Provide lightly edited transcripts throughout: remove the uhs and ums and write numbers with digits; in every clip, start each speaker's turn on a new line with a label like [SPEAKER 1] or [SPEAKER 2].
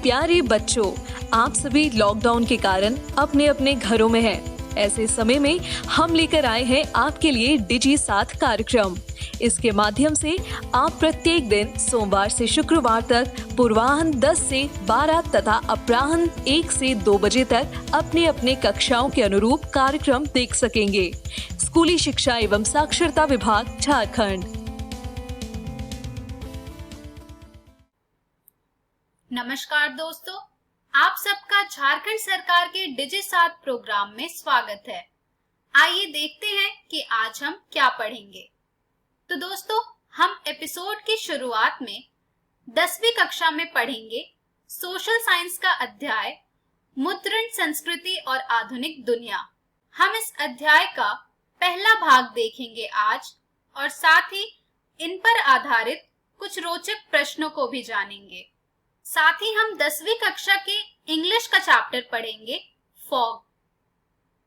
[SPEAKER 1] प्यारे बच्चों, आप सभी लॉकडाउन के कारण अपने अपने घरों में हैं। ऐसे समय में हम लेकर आए हैं आपके लिए डिजी साथ कार्यक्रम। इसके माध्यम से आप प्रत्येक दिन सोमवार से शुक्रवार तक पूर्वाह्न 10 से 12 तथा अपराह्न 1 से 2 बजे तक अपने अपने कक्षाओं के अनुरूप कार्यक्रम देख सकेंगे। स्कूली शिक्षा एवं साक्षरता विभाग, झारखंड।
[SPEAKER 2] नमस्कार दोस्तों, आप सबका झारखंड सरकार के डिजी साथ प्रोग्राम में स्वागत है। आइए देखते हैं कि आज हम क्या पढ़ेंगे। तो दोस्तों, हम एपिसोड की शुरुआत में 10वीं कक्षा में पढ़ेंगे सोशल साइंस का अध्याय मुद्रण संस्कृति और आधुनिक दुनिया। हम इस अध्याय का पहला भाग देखेंगे आज और साथ ही इन पर आधारित कुछ रोचक प्रश्नों को भी जानेंगे। साथ ही हम 10वीं कक्षा के इंग्लिश का चैप्टर पढ़ेंगे फॉग।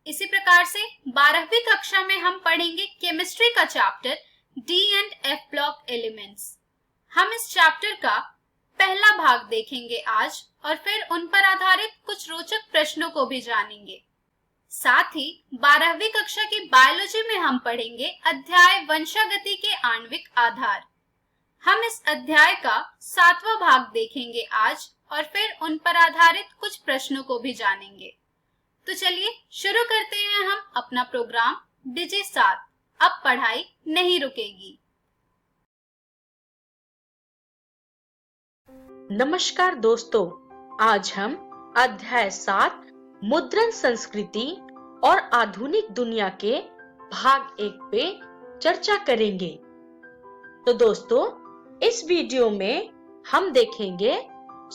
[SPEAKER 2] इसी प्रकार से 12वीं कक्षा में हम पढ़ेंगे केमिस्ट्री का chapter D and F block elements. हम इस चैप्टर का पहला भाग देखेंगे आज और फिर उन पर आधारित कुछ रोचक प्रश्नों को भी जानेंगे। साथ ही 12वीं कक्षा की बायोलॉजी में हम पढ़ेंगे अध्याय वंशागति के आणविक आधार। हम इस अध्याय का 7वां भाग देखेंगे आज और फिर उन पर आधारित कुछ प्रश्नों को भी जानेंगे। तो चलिए शुरू करते हैं हम अपना प्रोग्राम डिजी साथ। अब पढ़ाई नहीं रुकेगी।
[SPEAKER 3] नमस्कार दोस्तों, आज हम अध्याय 7 मुद्रण संस्कृति और आधुनिक दुनिया के भाग 1 पे चर्चा करेंगे। तो दोस्तों, इस वीडियो में हम देखेंगे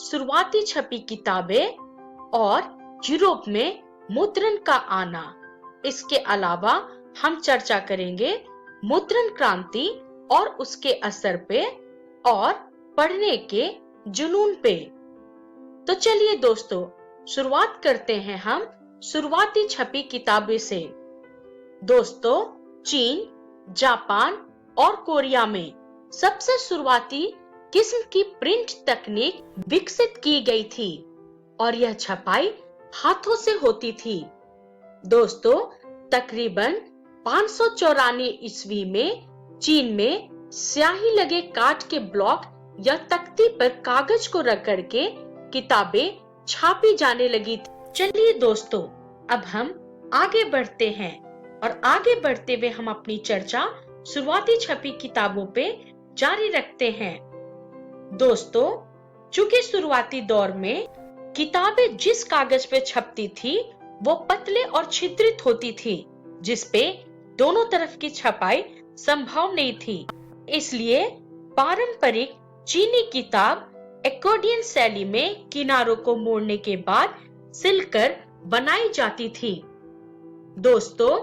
[SPEAKER 3] शुरुआती छपी किताबें और यूरोप में मुद्रण का आना। इसके अलावा हम चर्चा करेंगे मुद्रण क्रांति और उसके असर पे और पढ़ने के जुनून पे। तो चलिए दोस्तों, शुरुआत करते हैं हम शुरुआती छपी किताबें से। दोस्तों, चीन, जापान और कोरिया में सबसे शुरुआती किस्म की प्रिंट तकनीक विकसित की गई थी और यह छपाई हाथों से होती थी। दोस्तों, तकरीबन 594 ईस्वी में चीन में स्याही लगे काठ के ब्लॉक या तख्ती पर कागज को रख करके किताबें छापी जाने लगी थी। चलिए दोस्तों, अब हम आगे बढ़ते हैं और आगे बढ़ते हुए हम अपनी चर्चा शुरुआती छपी किताबों पे जारी रखते हैं। दोस्तों, चूंकि शुरुआती दौर में किताबें जिस कागज पे छपती थी वो पतले और छिद्रित होती थी, जिसपे दोनों तरफ की छपाई संभव नहीं थी। इसलिए पारंपरिक चीनी किताब एक्कॉर्डियन शैली में किनारों को मोड़ने के बाद सिलकर बनाई जाती थी। दोस्तों,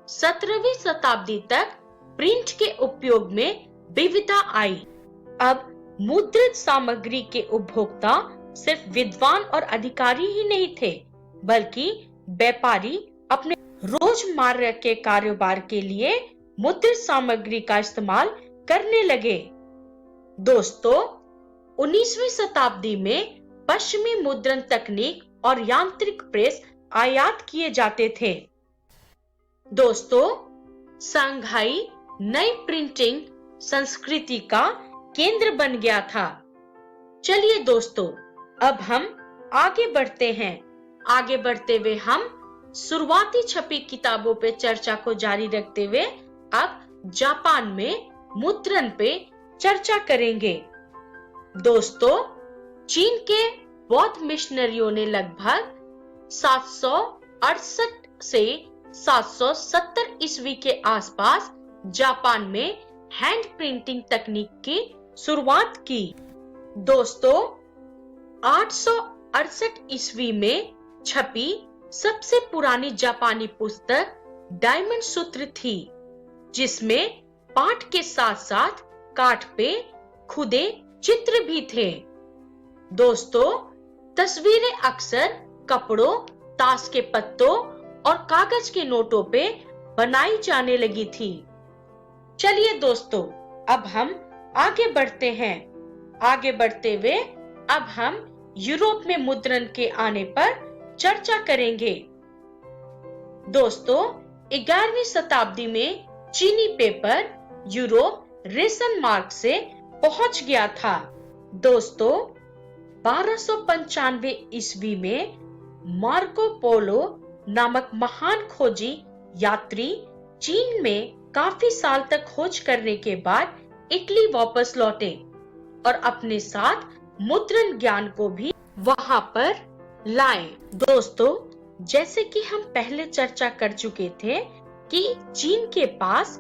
[SPEAKER 3] 17वीं शताब्दी तक प्रिंट के उपयोग में विविधता आई। अब मुद्रित सामग्री के उपभोक्ता सिर्फ विद्वान और अधिकारी ही नहीं थे, बल्कि व्यापारी अपने रोजमर्रा के कारोबार के लिए मुद्रित सामग्री का इस्तेमाल करने लगे। दोस्तों, 19वीं शताब्दी में पश्चिमी मुद्रण तकनीक और यांत्रिक प्रेस आयात किए जाते थे। दोस्तों, शंघाई नई प्रिंटिंग संस्कृति का केंद्र बन गया था। चलिए दोस्तों, अब हम आगे बढ़ते हैं। आगे बढ़ते हुए हम शुरुआती छपी किताबों पे चर्चा को जारी रखते हुए अब जापान में मुद्रण पे चर्चा करेंगे। दोस्तों, चीन के बौद्ध मिशनरियों ने लगभग 768 से 770 ईस्वी के आसपास जापान में हैंड प्रिंटिंग तकनीक की शुरुआत की। दोस्तों, 868 ईस्वी में छपी सबसे पुरानी जापानी पुस्तक डायमंड सूत्र थी, जिसमें पाठ के साथ साथ काठ पे खुदे चित्र भी थे। दोस्तों, तस्वीरें अक्सर कपड़ों, ताश के पत्तों और कागज के नोटों पे बनाई जाने लगी थी। चलिए दोस्तों, अब हम आगे बढ़ते हैं। आगे बढ़ते हुए अब हम यूरोप में मुद्रण के आने पर चर्चा करेंगे। दोस्तों, 11वीं शताब्दी में चीनी पेपर यूरोप रेशन मार्ग से पहुंच गया था। दोस्तों, 1295 ईस्वी में मार्को पोलो नामक महान खोजी यात्री चीन में काफी साल तक खोज करने के बाद इटली वापस लौटे और अपने साथ मुद्रण ज्ञान को भी वहां पर लाए। दोस्तों, जैसे कि हम पहले चर्चा कर चुके थे कि चीन के पास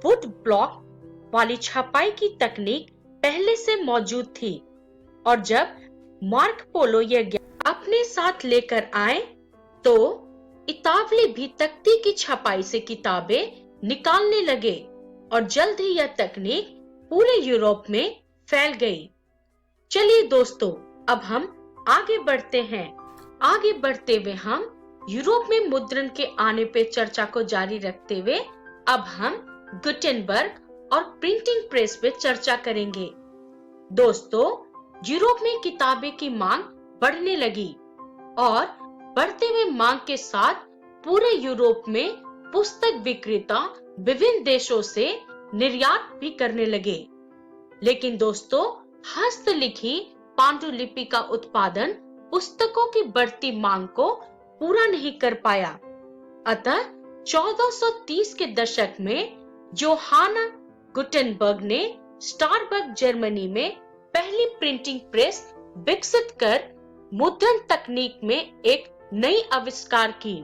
[SPEAKER 3] वुड ब्लॉक वाली छपाई की तकनीक पहले से मौजूद थी और जब मार्को पोलो यह ज्ञान अपने साथ लेकर आए तो इतावली भी तख्ती की छपाई से किताबें निकालने लगे और जल्द ही यह तकनीक पूरे यूरोप में फैल गई। चलिए दोस्तों, अब हम आगे बढ़ते हैं। आगे बढ़ते हुए हम यूरोप में मुद्रण के आने पे चर्चा को जारी रखते हुए अब हम गुटेनबर्ग और प्रिंटिंग प्रेस पे चर्चा करेंगे। दोस्तों, यूरोप में किताबें की मांग बढ़ने लगी और बढ़ते हुए मांग के साथ पूरे यूरोप में पुस्तक विक्रेता विभिन्न देशों से निर्यात भी करने लगे। लेकिन दोस्तों, हस्तलिखी पांडुलिपि का उत्पादन पुस्तकों की बढ़ती मांग को पूरा नहीं कर पाया। अतः 1430 के दशक में जोहाना गुटेनबर्ग ने स्टारबर्ग जर्मनी में पहली प्रिंटिंग प्रेस विकसित कर मुद्रण तकनीक में एक नई आविष्कार की।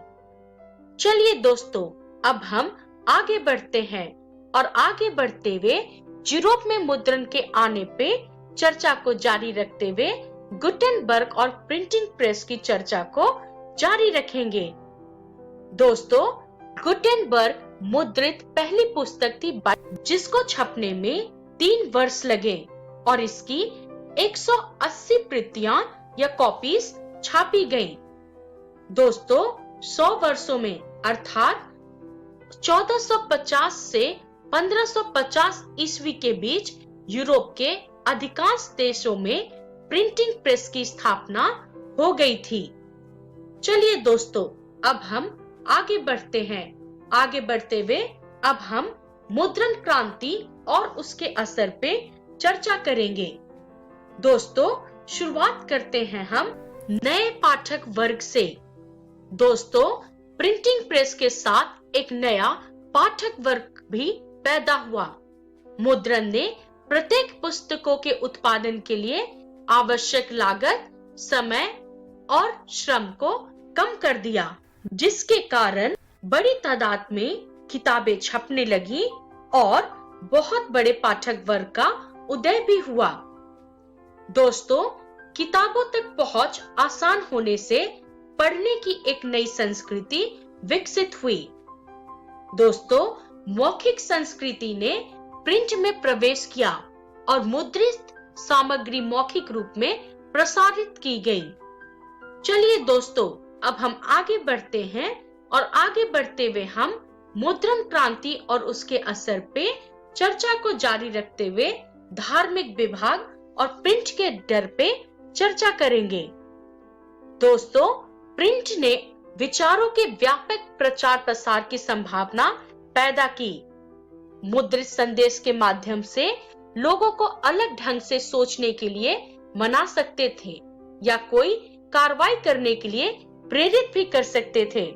[SPEAKER 3] चलिए दोस्तों, अब हम आगे बढ़ते हैं और आगे बढ़ते हुए यूरोप में मुद्रण के आने पे चर्चा को जारी रखते हुए गुटेनबर्ग और प्रिंटिंग प्रेस की चर्चा को जारी रखेंगे। दोस्तों, गुटेनबर्ग मुद्रित पहली पुस्तक थी जिसको छपने में 3 वर्ष लगे और इसकी 180 प्रतियां या कॉपीज छापी गयी। दोस्तों, 100 वर्षों में अर्थात 1450 से 1550 ईस्वी के बीच यूरोप के अधिकांश देशों में प्रिंटिंग प्रेस की स्थापना हो गई थी। चलिए दोस्तों, अब हम आगे बढ़ते हैं। आगे बढ़ते हुए अब हम मुद्रण क्रांति और उसके असर पे चर्चा करेंगे। दोस्तों, शुरुआत करते हैं हम नए पाठक वर्ग से। दोस्तों, प्रिंटिंग प्रेस के साथ एक नया पाठक वर्ग भी पैदा हुआ। मुद्रण ने प्रत्येक पुस्तकों के उत्पादन के लिए आवश्यक लागत, समय और श्रम को कम कर दिया, जिसके कारण बड़ी तादाद में किताबें छपने लगी और बहुत बड़े पाठक वर्ग का उदय भी हुआ। दोस्तों, किताबों तक पहुंच आसान होने से पढ़ने की एक नई संस्कृति विकसित हुई। दोस्तों, मौखिक संस्कृति ने प्रिंट में प्रवेश किया और मुद्रित सामग्री मौखिक रूप में प्रसारित की गई। चलिए दोस्तों, अब हम आगे बढ़ते हैं और आगे बढ़ते हुए हम मुद्रण क्रांति और उसके असर पे चर्चा को जारी रखते हुए धार्मिक विभाग और प्रिंट के डर पे चर्चा करेंगे। दोस्तों, प्रिंट ने विचारों के व्यापक प्रचार प्रसार की संभावना पैदा की। मुद्रित संदेश के माध्यम से लोगों को अलग ढंग से सोचने के लिए मना सकते थे या कोई कार्रवाई करने के लिए प्रेरित भी कर सकते थे,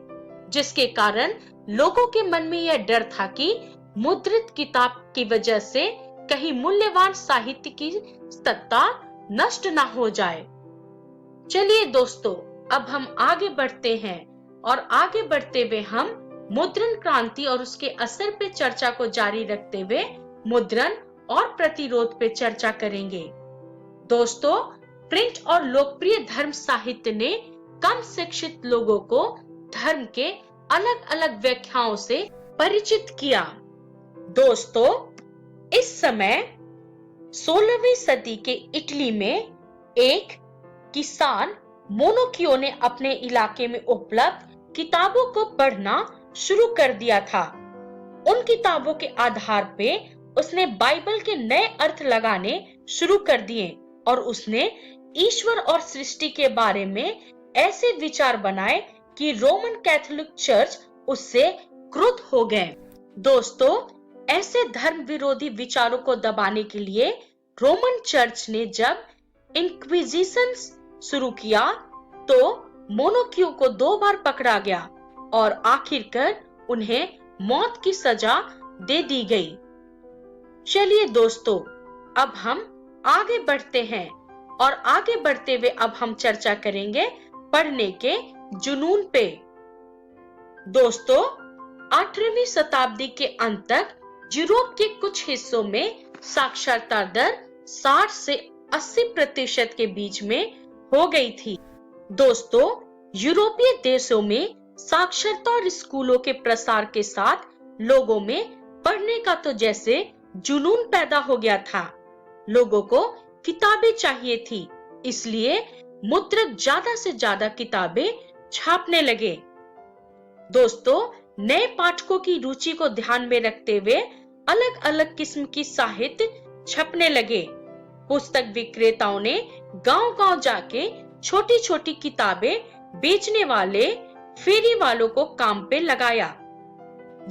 [SPEAKER 3] जिसके कारण लोगों के मन में यह डर था कि मुद्रित किताब की वजह से कहीं मूल्यवान साहित्य की सत्ता नष्ट ना हो जाए। चलिए दोस्तों, अब हम आगे बढ़ते हैं और आगे बढ़ते हुए हम मुद्रण क्रांति और उसके असर पे चर्चा को जारी रखते हुए मुद्रण और प्रतिरोध पे चर्चा करेंगे। दोस्तों, प्रिंट और लोकप्रिय धर्म साहित्य ने कम शिक्षित लोगों को धर्म के अलग अलग व्याख्याओं से परिचित किया। दोस्तों, इस समय 16वीं सदी के इटली में एक किसान मोनोकियो ने अपने इलाके में उपलब्ध किताबों को पढ़ना शुरू कर दिया था। उन किताबों के आधार पे उसने बाइबल के नए अर्थ लगाने शुरू कर दिए और उसने ईश्वर और सृष्टि के बारे में ऐसे विचार बनाए कि रोमन कैथोलिक चर्च उससे क्रुद्ध हो गए। दोस्तों, ऐसे धर्म विरोधी विचारों को दबाने के लिए रोमन चर्च ने जब इंक्विजिशन शुरू किया तो मोनोक्यू को 2 बार पकड़ा गया और आखिरकार उन्हें मौत की सजा दे दी गई। चलिए दोस्तों, अब हम आगे बढ़ते हैं और आगे बढ़ते हुए अब हम चर्चा करेंगे पढ़ने के जुनून पे। दोस्तों, 8वीं शताब्दी के अंत तक यूरोप के कुछ हिस्सों में साक्षरता दर 60 से 80% के बीच में हो गई थी। दोस्तों, यूरोपीय देशों में साक्षरता और स्कूलों के प्रसार के साथ लोगों में पढ़ने का तो जैसे जुनून पैदा हो गया था। लोगों को किताबें चाहिए थी, इसलिए मुद्रक ज्यादा से ज्यादा किताबें छापने लगे। दोस्तों, नए पाठकों की रुचि को ध्यान में रखते हुए अलग अलग किस्म की साहित्य छपने लगे। पुस्तक विक्रेताओं ने गांव-गांव जाके छोटी छोटी किताबें बेचने वाले फेरी वालों को काम पे लगाया।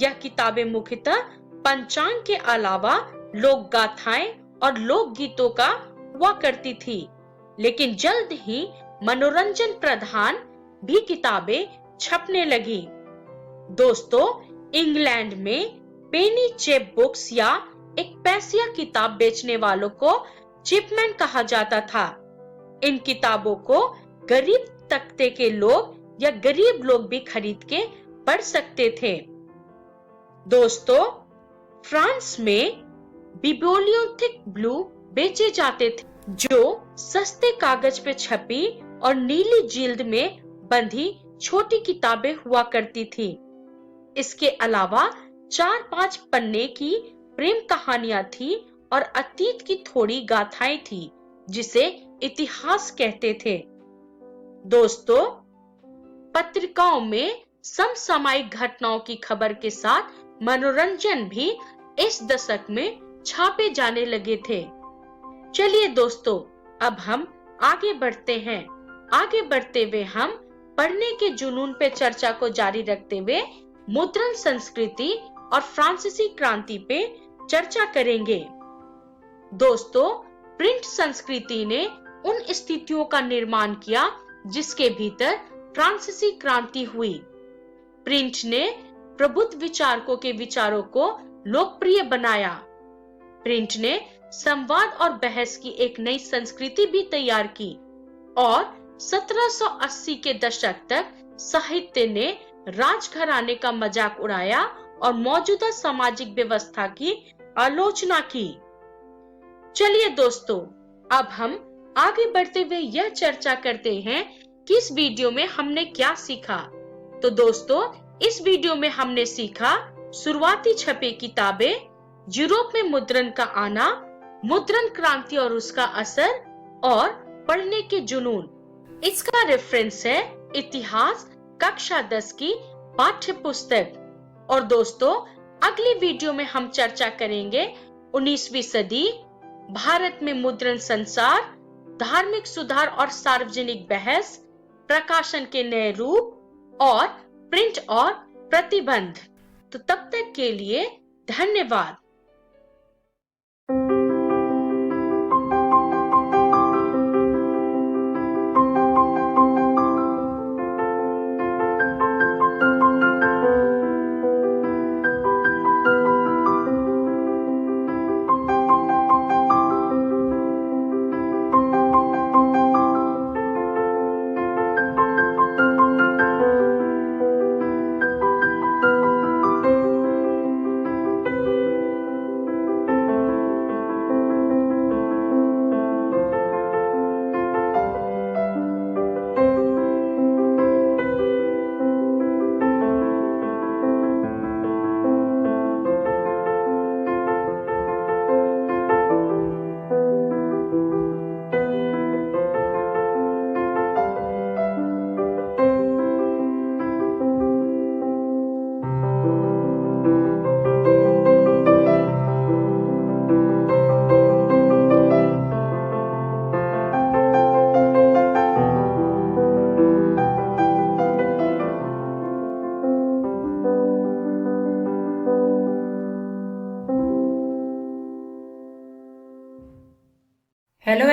[SPEAKER 3] यह किताबें मुख्यतः पंचांग के अलावा लोक गाथाएं और लोक गीतों का हुआ करती थी, लेकिन जल्द ही मनोरंजन प्रधान भी किताबें छपने लगी। दोस्तों, इंग्लैंड में पेनी चेप बुक्स या एक पैसिया किताब बेचने वालों को चिपमैन कहा जाता था। इन किताबों को गरीब तबके के लोग या गरीब लोग भी खरीद के पढ़ सकते थे। दोस्तों, फ्रांस में बिब्लियोथेक ब्लू बेचे जाते थे, जो सस्ते कागज पे छपी और नीली जिल्द में बंधी छोटी किताबें हुआ करती थी। इसके अलावा 4-5 पन्ने की प्रेम कहानियां थी और अतीत की थोड़ी गाथाएं थी, जिसे इतिहास कहते थे। दोस्तों, पत्रिकाओं में समसामयिक घटनाओं की खबर के साथ मनोरंजन भी इस दशक में छापे जाने लगे थे। चलिए दोस्तों, अब हम आगे बढ़ते हैं। आगे बढ़ते हुए हम पढ़ने के जुनून पे चर्चा को जारी रखते हुए मुद्रण संस्कृति और फ्रांसीसी क्रांति पे चर्चा करेंगे। दोस्तों, प्रिंट संस्कृति ने उन स्थितियों का निर्माण किया जिसके भीतर फ्रांसीसी क्रांति हुई। प्रिंट ने प्रबुद्ध विचारकों के विचारों को लोकप्रिय बनाया। प्रिंट ने संवाद और बहस की एक नई संस्कृति भी तैयार की और 1780 के दशक तक साहित्य ने राजघराने का मजाक उड़ाया और मौजूदा सामाजिक व्यवस्था की आलोचना की। चलिए दोस्तों, अब हम आगे बढ़ते हुए यह चर्चा करते हैं कि इस वीडियो में हमने क्या सीखा। तो दोस्तों, इस वीडियो में हमने सीखा शुरुआती छपी किताबें, यूरोप में मुद्रण का आना, मुद्रण क्रांति और उसका असर और पढ़ने के जुनून। इसका रेफरेंस है इतिहास कक्षा 10 की पाठ्य पुस्तक। और दोस्तों, अगली वीडियो में हम चर्चा करेंगे 19वीं सदी, भारत में मुद्रण संसार, धार्मिक सुधार और सार्वजनिक बहस, प्रकाशन के नए रूप और प्रिंट और प्रतिबंध। तो तब तक के लिए धन्यवाद।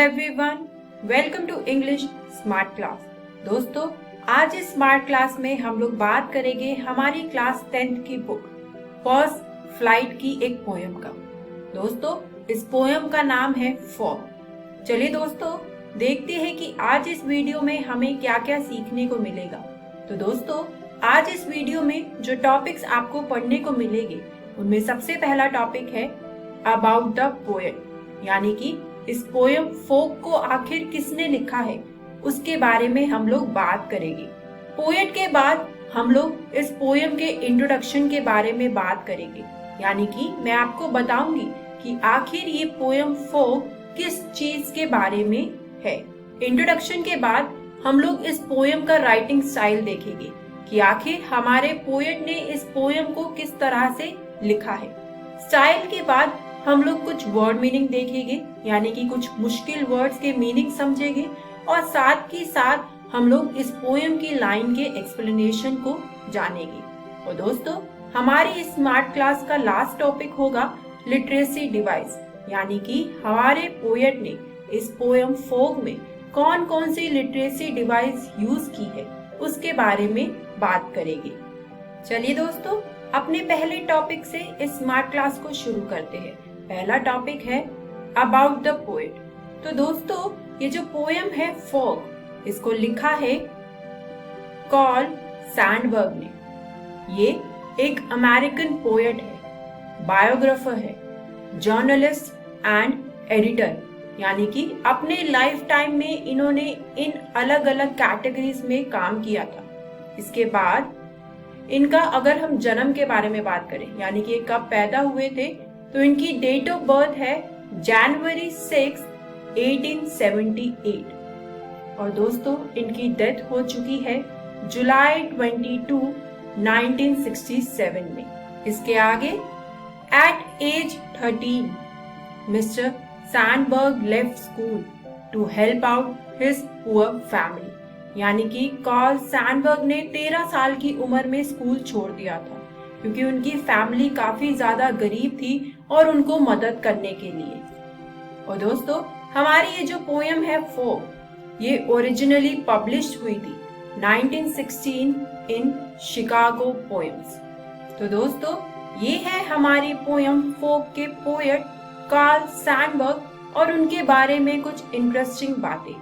[SPEAKER 4] Everyone, welcome to English smart class. दोस्तों, आज इस स्मार्ट क्लास में हम लोग बात करेंगे हमारी क्लास 10th की बुक फर्स्ट फ्लाइट की एक पोयम का। दोस्तों, इस पोयम का नाम है फॉग। चलिए दोस्तों, देखते हैं कि आज इस वीडियो में हमें क्या क्या सीखने को मिलेगा। तो दोस्तों, आज इस वीडियो में जो टॉपिक्स आपको पढ़ने को मिलेंगे उनमें सबसे पहला टॉपिक है अबाउट द पोएट, यानी कि इस पोयम फोक को आखिर किसने लिखा है उसके बारे में हम लोग बात करेंगे। पोएट के बाद हम लोग इस पोयम के इंट्रोडक्शन के बारे में बात करेंगे, यानी कि मैं आपको बताऊंगी कि आखिर ये पोयम फोक किस चीज के बारे में है। इंट्रोडक्शन के बाद हम लोग इस पोयम का राइटिंग स्टाइल देखेंगे कि आखिर हमारे पोएट ने इस पोयम को किस तरह से लिखा है। स्टाइल के बाद हम लोग कुछ वर्ड मीनिंग देखेंगे, यानी कि कुछ मुश्किल वर्ड्स के मीनिंग समझेंगे और साथ ही साथ हम लोग इस पोयम की लाइन के एक्सप्लेनेशन को जानेंगे। और दोस्तों, हमारी इस स्मार्ट क्लास का लास्ट टॉपिक होगा लिटरेसी डिवाइस, यानी कि हमारे पोएट ने इस पोयम फोक में कौन कौन सी लिटरेसी डिवाइस यूज की है उसके बारे में बात करेंगे। चलिए दोस्तों, अपने पहले टॉपिक से इस स्मार्ट क्लास को शुरू करते हैं। पहला टॉपिक है अबाउट द पोएट। तो दोस्तों, ये जो पोयम है फॉग, इसको लिखा है कार्ल सैंडबर्ग ने। ये एक अमेरिकन पोएट है, बायोग्राफर है, जर्नलिस्ट एंड एडिटर, यानी कि अपने लाइफ टाइम में इन्होंने इन अलग अलग कैटेगरीज में काम किया था। इसके बाद इनका अगर हम जन्म के बारे में बात करें, यानी कि कब पैदा हुए थे, तो इनकी डेट ऑफ बर्थ है जनवरी 6, 1878 और दोस्तों इनकी डेथ हो चुकी है जुलाई 22, 1967 में। इसके आगे at age 13 mister Sandberg left school to help out his poor family, यानी कि कार्ल सैंडबर्ग ने 13 साल की उम्र में स्कूल छोड़ दिया था क्योंकि उनकी फैमिली काफी ज्यादा गरीब थी और उनको मदद करने के लिए। और दोस्तों, हमारी ये जो पोयम है फोक, ये ओरिजिनली पब्लिश हुई थी 1916 इन शिकागो पोएम्स। तो दोस्तों, ये है हमारी पोयम फोक के पोएट कार्ल सैंडबर्ग और उनके बारे में कुछ इंटरेस्टिंग बातें।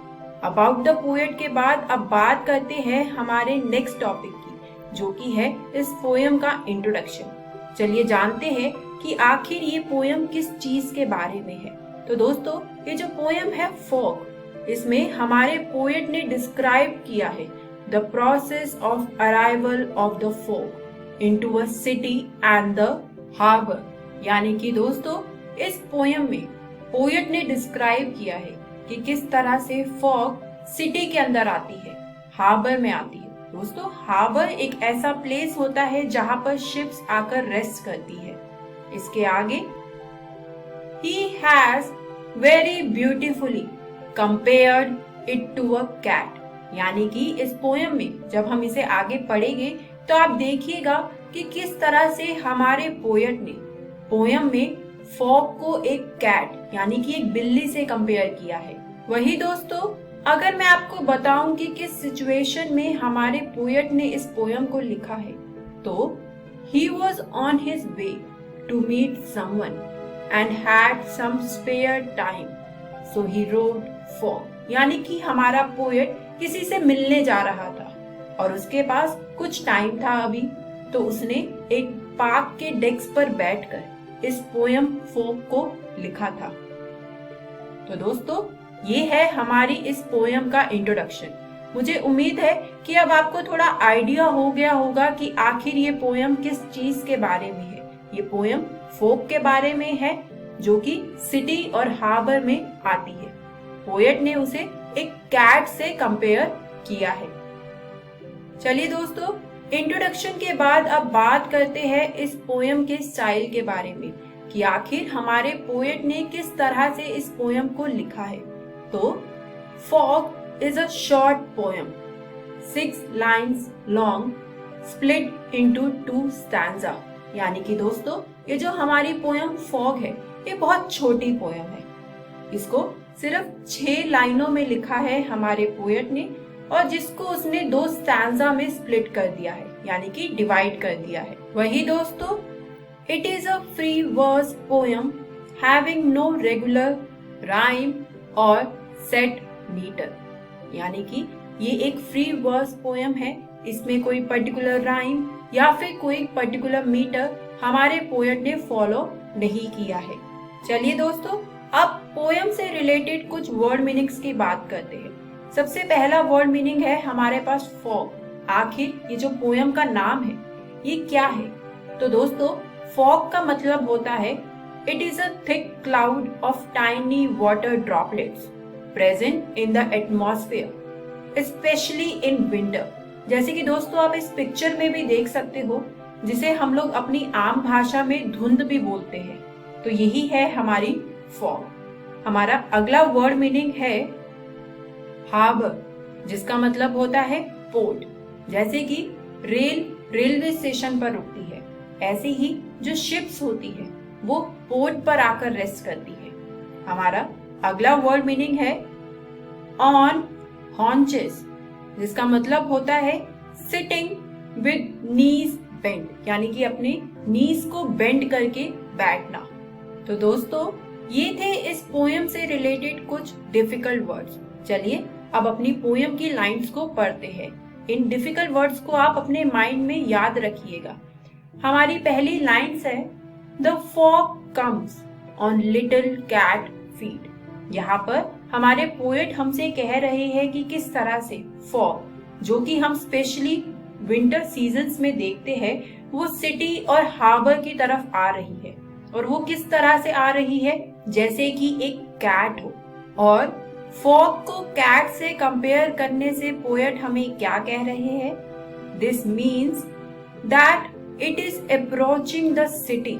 [SPEAKER 4] अबाउट द पोएट के बाद अब बात करते हैं हमारे नेक्स्ट टॉपिक की, जो कि है इस पोयम का इंट्रोडक्शन। चलिए जानते हैं कि आखिर ये पोयम किस चीज के बारे में है। तो दोस्तों, ये जो पोयम है फोक, इसमें हमारे पोएट ने डिस्क्राइब किया है the process of arrival of the fog into a city and the harbour, यानी कि दोस्तों इस पोयम में पोएट ने डिस्क्राइब किया है कि किस तरह से फॉग सिटी के अंदर आती है, हार्बर में आती है। दोस्तों, हार्बर एक ऐसा प्लेस होता है जहां पर शिप्स आकर रेस्ट करती है। इसके आगे he has very beautifully compared it to a cat, यानी कि इस पोयम में जब हम इसे आगे पढ़ेंगे तो आप देखिएगा कि किस तरह से हमारे पोएट ने पोयम में फॉग को एक कैट यानी कि एक बिल्ली से कंपेयर किया है। वही दोस्तों, अगर मैं आपको बताऊं कि किस सिचुएशन में हमारे पोएट ने इस पोयम को लिखा है, तो he was on his way to meet someone and had some spare time, so he wrote fog, यानी कि हमारा पोएट किसी से मिलने जा रहा था और उसके पास कुछ टाइम था अभी, तो उसने एक पार्क के डेस्क पर बैठकर इस पोयम फोक को लिखा था। तो दोस्तों, ये है हमारी इस पोयम का इंट्रोडक्शन। मुझे उम्मीद है कि अब आपको थोड़ा आइडिया हो गया होगा कि आखिर ये पोयम किस चीज के बारे में है। ये पोयम फोक के बारे में है जो कि सिटी और हार्बर में आती है। पोएट ने उसे एक कैट से कंपेयर किया है। चलिए दोस्तों, इंट्रोडक्शन के बाद अब बात करते हैं इस पोयम के स्टाइल के बारे में कि आखिर हमारे पोएट ने किस तरह से इस पोयम को लिखा है। तो fog is a short poem 6 lines long split into 2 stanza, यानी कि दोस्तों ये जो हमारी पोयम फॉग है ये बहुत छोटी पोयम है। इसको सिर्फ 6 लाइनों में लिखा है हमारे पोएट ने, और जिसको उसने 2 स्टैंजा में स्प्लिट कर दिया है, यानी कि डिवाइड कर दिया है। वही दोस्तों, it is a free verse poem having no regular rhyme और सेट मीटर, यानी कि ये एक फ्री वर्स पोएम है, इसमें कोई पर्टिकुलर राइम या फिर कोई पर्टिकुलर मीटर हमारे पोएट ने फॉलो नहीं किया है। चलिए दोस्तों, अब पोएम से रिलेटेड कुछ वर्ड मीनिंग्स की बात करते हैं। सबसे पहला वर्ड मीनिंग है हमारे पास फॉग। आखिर ये जो पोएम का नाम है ये क्या है? तो दोस्तों, फॉग का मतलब होता है it is a thick cloud of tiny water droplets present in the atmosphere specially in winter. जैसे कि दोस्तों आप इस पिक्चर में भी देख सकते हो, जिसे हम लोग अपनी आम भाषा में धुंध भी बोलते हैं। तो यही है हमारी फॉग। हमारा अगला वर्ड मीनिंग है हार्बर, जिसका मतलब होता है पोर्ट। जैसे कि रेल रेलवे स्टेशन पर रुकती है, ऐसे ही जो शिप्स होती है वो पोर्ट पर आकर रेस्ट करती है। हमारा अगला वर्ड मीनिंग है ऑन हॉन्चेस, जिसका मतलब होता है सिटिंग विद नीज बेंड, यानी कि अपने नीज को बेंड करके बैठना। तो दोस्तों, ये थे इस पोएम से रिलेटेड कुछ डिफिकल्ट वर्ड्स। चलिए अब अपनी पोएम की लाइंस को पढ़ते हैं। इन डिफिकल्ट वर्ड्स को आप अपने माइंड में याद रखिएगा। हमारी पहली लाइंस है the fog comes on little cat feet. यहाँ पर हमारे पोएट हमसे कह रहे हैं कि किस तरह से फॉग, जो कि हम स्पेशली विंटर सीजन्स में देखते हैं, वो सिटी और हार्बर की तरफ आ रही है। और वो किस तरह से आ रही है? जैसे कि एक कैट हो। और फॉग को कैट से कंपेयर करने से पोएट हमें क्या कह रहे हैं? This means that it is approaching the city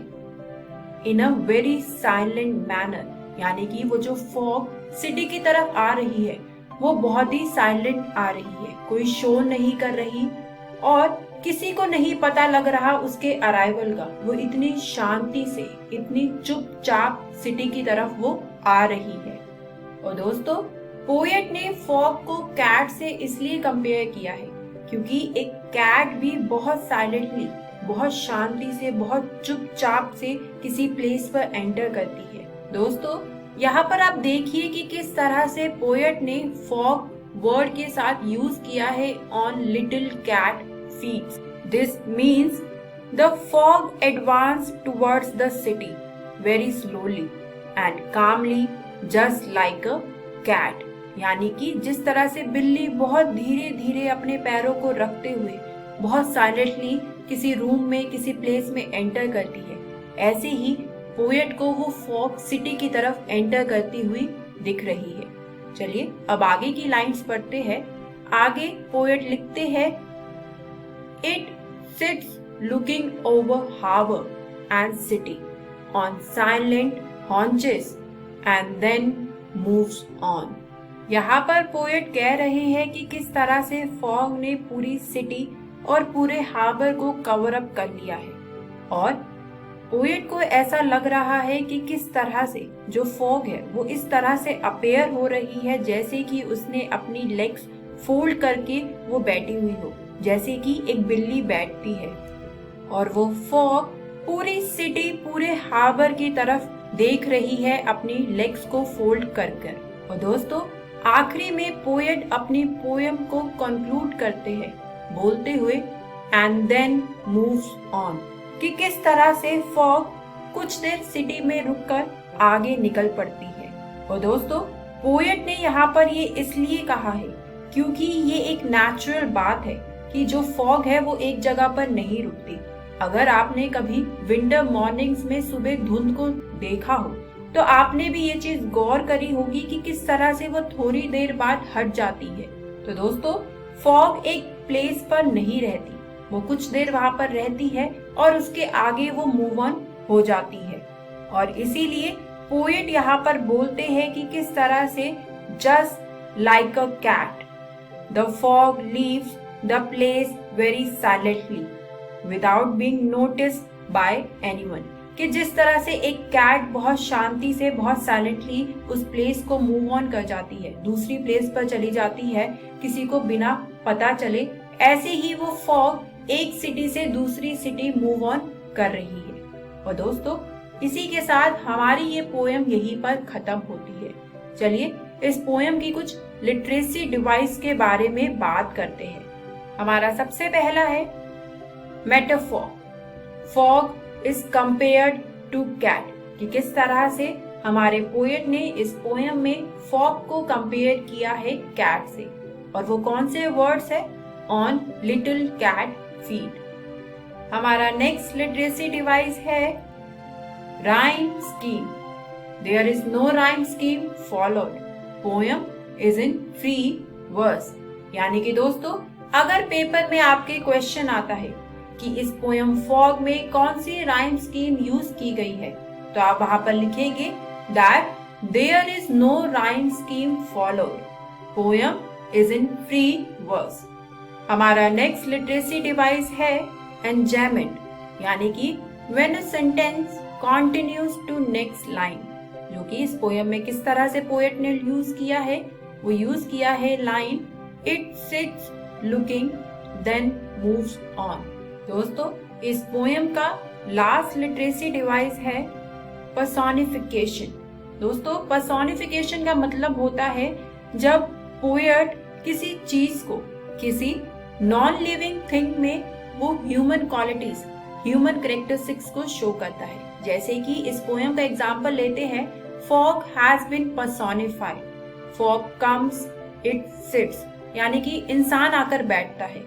[SPEAKER 4] in a very silent manner, यानी कि वो जो फॉग सिटी की तरफ आ रही है वो बहुत ही साइलेंट आ रही है, कोई शोर नहीं कर रही और किसी को नहीं पता लग रहा उसके अराइवल का। वो इतनी शांति से, इतनी चुपचाप सिटी की तरफ वो आ रही है। और दोस्तों, पोएट ने फॉग को कैट से इसलिए कंपेयर किया है क्योंकि एक कैट भी बहुत साइलेंटली, बहुत शांति से, बहुत चुपचाप से किसी प्लेस पर एंटर करती है। दोस्तों, यहाँ पर आप देखिए कि किस तरह से पोएट ने फॉग वर्ड के साथ यूज किया है on little cat feet. This means the fog advanced towards the city very slowly and calmly, just like a cat. यानी कि जिस तरह से बिल्ली बहुत धीरे धीरे अपने पैरों को रखते हुए बहुत साइलेंटली किसी रूम में, किसी प्लेस में एंटर करती है, ऐसे ही पोएट को वो फॉग सिटी की तरफ एंटर करती हुई दिख रही है। चलिए अब आगे की लाइंस पढ़ते हैं। आगे पोएट लिखते हैं It sits looking over harbor and city on silent haunches and then moves on. यहाँ पर पोएट कह रहे हैं कि किस तरह से फॉग ने पूरी सिटी और पूरे हार्बर को कवर अप कर लिया है। और पोएट को ऐसा लग रहा है कि किस तरह से जो फॉग है वो इस तरह से अपेयर हो रही है जैसे कि उसने अपनी लेग्स फोल्ड करके वो बैठी हुई हो, जैसे कि एक बिल्ली बैठती है। और वो फॉग पूरी सिटी, पूरे हार्बर की तरफ देख रही है अपनी लेग्स को फोल्ड कर कर। और दोस्तों, आखिरी में पोएट अपनी पोएम को कंक्लूड करते हैं बोलते हुए एंड देन मूव्स ऑन, कि किस तरह से फॉग कुछ देर सिटी में रुककर आगे निकल पड़ती है। और दोस्तों, पोएट ने यहाँ पर ये इसलिए कहा है क्योंकि ये एक नेचुरल बात है कि जो फॉग है वो एक जगह पर नहीं रुकती। अगर आपने कभी विंटर मॉर्निंग्स में सुबह धुंध को देखा हो तो आपने भी ये चीज गौर करी होगी कि किस तरह से वो थोड़ी देर बाद हट जाती है। तो दोस्तों, फॉग एक प्लेस पर नहीं रहती, वो कुछ देर वहां पर रहती है और उसके आगे वो मूव ऑन हो जाती है। और इसीलिए पोएट यहाँ पर बोलते हैं कि किस तरह से just like a cat the fog leaves the place very silently without being noticed by anyone. कि जिस तरह से एक कैट बहुत शांति से, बहुत साइलेंटली उस प्लेस को मूव ऑन कर जाती है, दूसरी प्लेस पर चली जाती है किसी को बिना पता चले, ऐसे ही वो फॉग एक सिटी से दूसरी सिटी मूव ऑन कर रही है। और दोस्तों, इसी के साथ हमारी ये पोएम यहीं पर खत्म होती है। चलिए इस पोएम की कुछ लिटरेसी डिवाइस के बारे में बात करते हैं। हमारा सबसे पहला है metaphor. Fog is compared to cat, कि किस तरह से हमारे पोएट ने इस पोएम में फॉग को कंपेयर किया है कैट से। और वो कौन से वर्ड्स है? On little cat feet. हमारा नेक्स्ट लिटरेसी डिवाइस है rhyme scheme. There is no rhyme scheme followed, poem is in free verse. यानी कि दोस्तों, अगर पेपर में आपके क्वेश्चन आता है कि इस पोएम फॉग में कौन सी राइम स्कीम यूज की गई है, तो आप वहां पर लिखेंगे that there is no rhyme scheme followed, poem is in free verse. हमारा नेक्स्ट लिटरेसी डिवाइस है एंजॉयमेंट, यानी कि when a sentence continues to next line, जो कि इस पोएम में किस तरह से पोएट ने यूज किया है? वो यूज किया है line it sits looking then moves on. दोस्तों, इस पोएम का लास्ट लिटरेसी डिवाइस है पर्सोनिफिकेशन। दोस्तों, पर्सोनिफिकेशन का मतलब होता है जब पोएट किसी चीज को, किसी नॉन लिविंग थिंग में वो ह्यूमन क्वालिटीज, ह्यूमन कैरेक्टरिस्टिक्स को शो करता है। जैसे कि इस पोएम का एग्जांपल लेते हैं, fog has been personified, fog comes it sits, यानी कि इंसान आकर बैठता है।